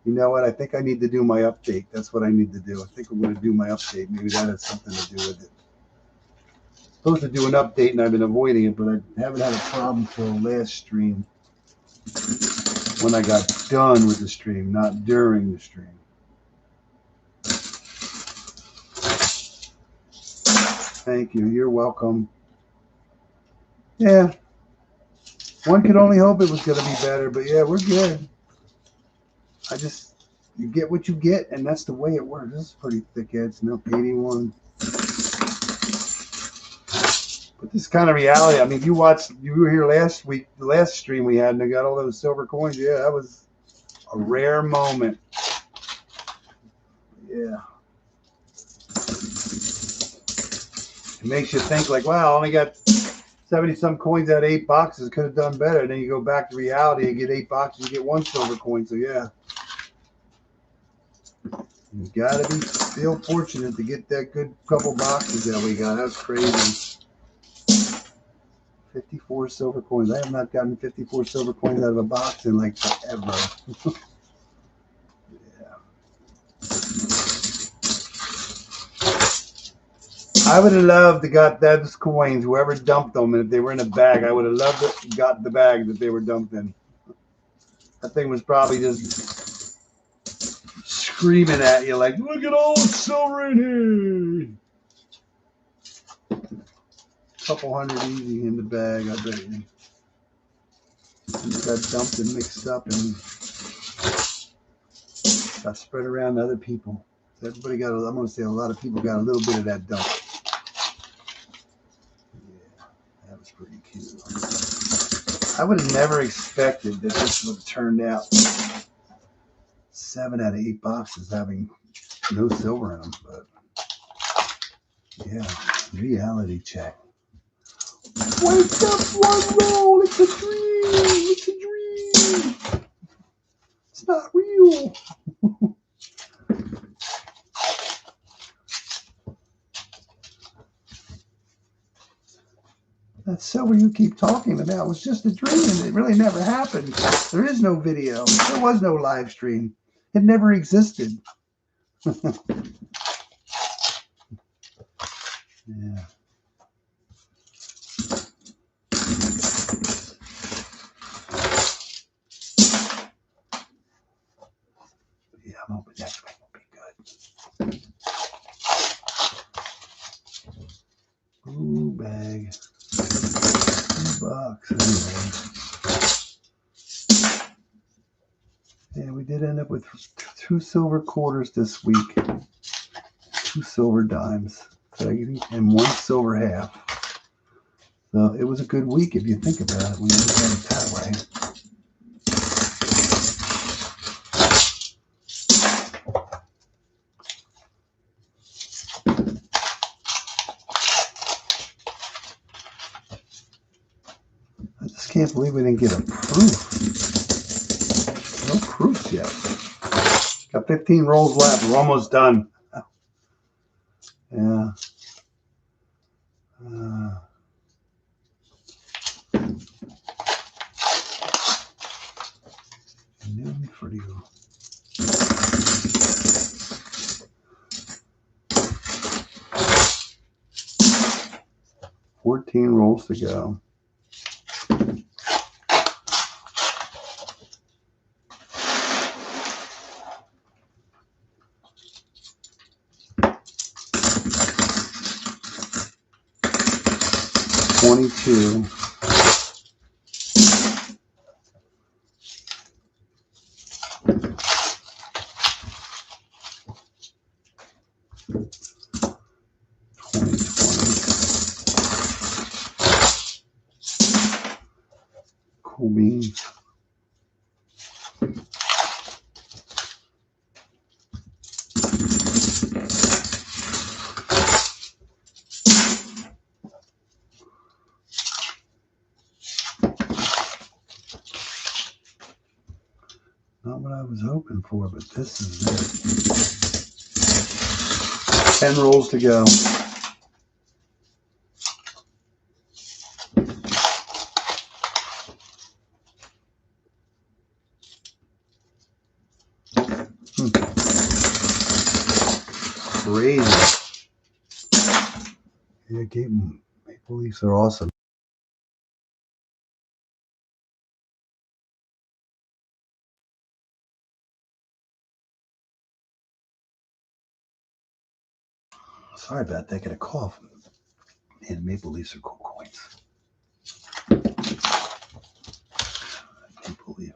You know what? I think I need to do my update. That's what I need to do. I think I'm going to do my update. Maybe that has something to do with it. Supposed to do an update and I've been avoiding it, but I haven't had a problem till last stream when I got done with the stream, not during the stream. Thank you. You're welcome. Yeah. One could only hope it was going to be better, but yeah, we're good. You get what you get, and that's the way it works. This is pretty thick heads. Nope, 81. But this kind of reality, I mean, you were here last week, the last stream we had, and I got all those silver coins. Yeah, that was a rare moment. Yeah. It makes you think like, wow, I only got 70-some coins out of 8 boxes. Could have done better. And then you go back to reality and get 8 boxes, you get 1 silver coin. So, yeah. You got to feel fortunate to get that good couple boxes that we got. That's crazy. 54 silver coins. I have not gotten 54 silver coins out of a box in like forever. Yeah. I would have loved to got those coins, whoever dumped them, and if they were in a bag, I would have loved to got the bag that they were dumped in. That thing was probably just screaming at you like, look at all the silver in here. Couple hundred easy in the bag, I bet you. Just got dumped and mixed up and got spread around to other people. So everybody got, I'm going to say a lot of people got a little bit of that dump. Yeah, that was pretty cute. I would have never expected that this would have turned out 7 out of 8 boxes having no silver in them, but yeah, reality check. Wake up, one roll. It's a dream. It's a dream. It's not real. That silver you keep talking about was just a dream. It really never happened. There is no video. There was no live stream. It never existed. Yeah. Yeah, I'm hoping next week will be good. Ooh, bag. $2 anyway. Yeah, we did end up with 2 silver quarters this week. 2 silver dimes. And 1 silver half. So it was a good week if you think about it when you look at it that way. I just can't believe we didn't get a proof. No proofs yet. Got 15 rolls left. We're almost done. Yeah. Noon for you. $14 rolls to go. $22. Cool beans. Not what I was hoping for, but this is it. 10 rolls to go. crazy. Yeah, Maple Leafs are awesome. Sorry about that. Get a cough. Man, Maple Leafs are cool coins. Maple Leaf.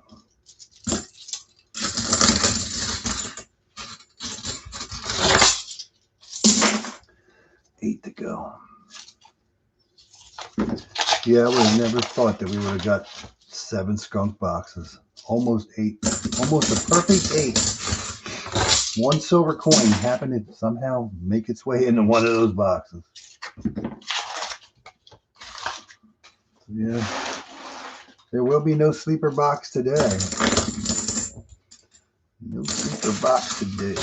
Eight to go. Yeah, I would have never thought that we would have got 7 skunk boxes. Almost 8. Almost a perfect 8. One silver coin happened to somehow make its way into one of those boxes. Yeah. There will be no sleeper box today. No sleeper box today.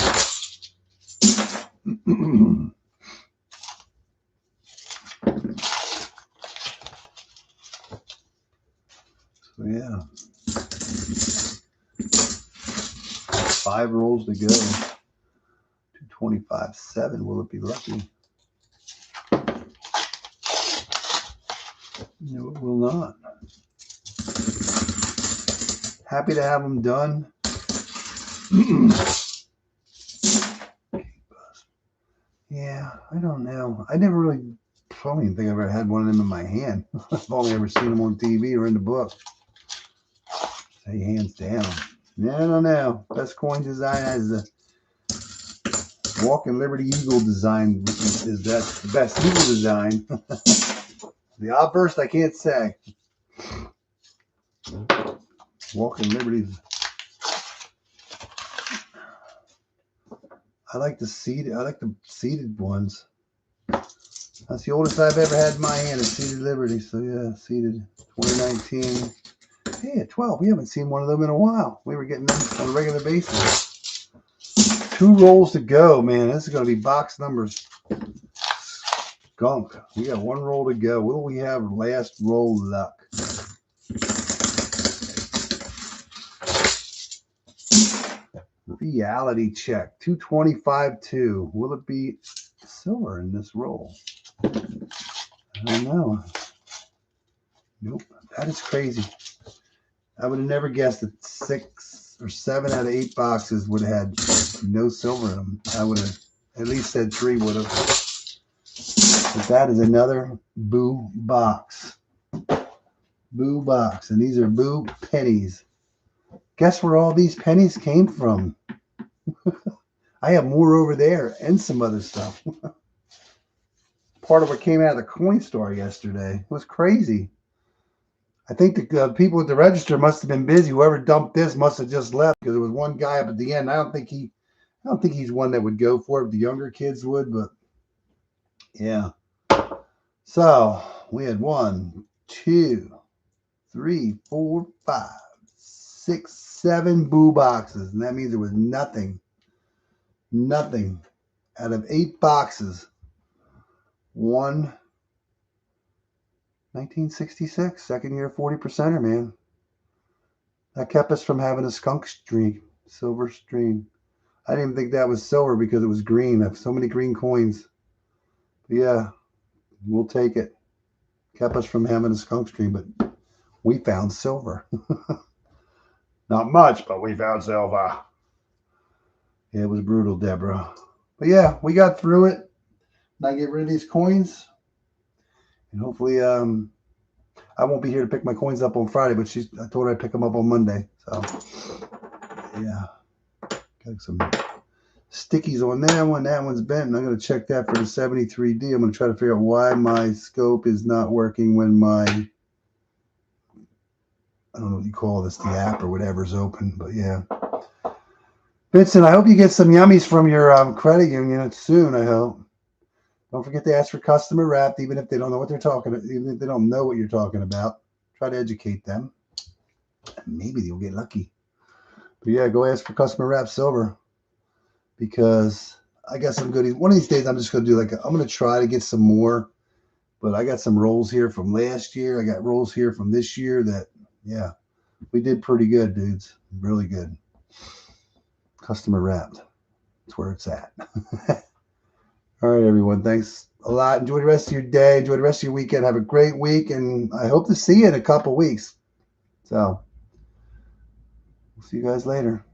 So yeah. 5 rolls to go. 225, 7. Will it be lucky? No, it will not. Happy to have them done. Yeah, I don't know. I don't even think I ever had one of them in my hand. I've only ever seen them on TV or in the book. Say hands down. Yeah, I don't know. Best coin design has the Walking Liberty Eagle design. Is that the best eagle design? The obverse, I can't say. Walking Liberty. I like the seeded ones. That's the oldest I've ever had in my hand, is Seeded Liberty. So yeah, seeded 2019. Yeah, 12. We haven't seen one of them in a while. We were getting them on a regular basis. 2 rolls to go, man. This is going to be box numbers. Skunk. We got 1 roll to go. What do we have? Last roll luck. Reality check. 225-2. Will it be silver in this roll? I don't know. Nope. That is crazy. I would have never guessed that 6 or 7 out of 8 boxes would have had no silver in them. I would have at least said 3 would have. But that is another Boo box. Boo box. And these are Boo pennies. Guess where all these pennies came from? I have more over there and some other stuff. Part of what came out of the coin store yesterday. It was crazy. I think the people at the register must have been busy. Whoever dumped this must have just left, because there was one guy up at the end. I don't think he's one that would go for it. The younger kids would, but yeah. So we had 1, 2, 3, 4, 5, 6, 7 Boo boxes, and that means there was nothing out of 8 boxes. 1966, second year 40%er, man. That kept us from having a skunk streak, silver stream. I didn't even think that was silver because it was green. I have so many green coins. But yeah, we'll take it. Kept us from having a skunk stream, but we found silver. Not much, but we found silver. Yeah, it was brutal, Deborah. But yeah, we got through it. Now get rid of these coins. And hopefully, I won't be here to pick my coins up on Friday, but I told her I'd pick them up on Monday. So, yeah. Got some stickies on that one. That one's bent. And I'm going to check that for the 73D. I'm going to try to figure out why my scope is not working when my, I don't know what you call this, the app or whatever's open. But yeah. Vincent, I hope you get some yummies from your credit union soon, I hope. Don't forget to ask for customer wrapped, even if they don't know what they're talking about, even if they don't know what you're talking about. Try to educate them. Maybe they'll get lucky. But yeah, go ask for customer wrapped silver, because I got some goodies. One of these days, I'm just going to do I'm going to try to get some more, but I got some rolls here from last year. I got rolls here from this year that, yeah, we did pretty good, dudes. Really good. Customer wrapped. That's where it's at. All right, everyone. Thanks a lot. Enjoy the rest of your day. Enjoy the rest of your weekend. Have a great week, and I hope to see you in a couple weeks. So, we'll see you guys later.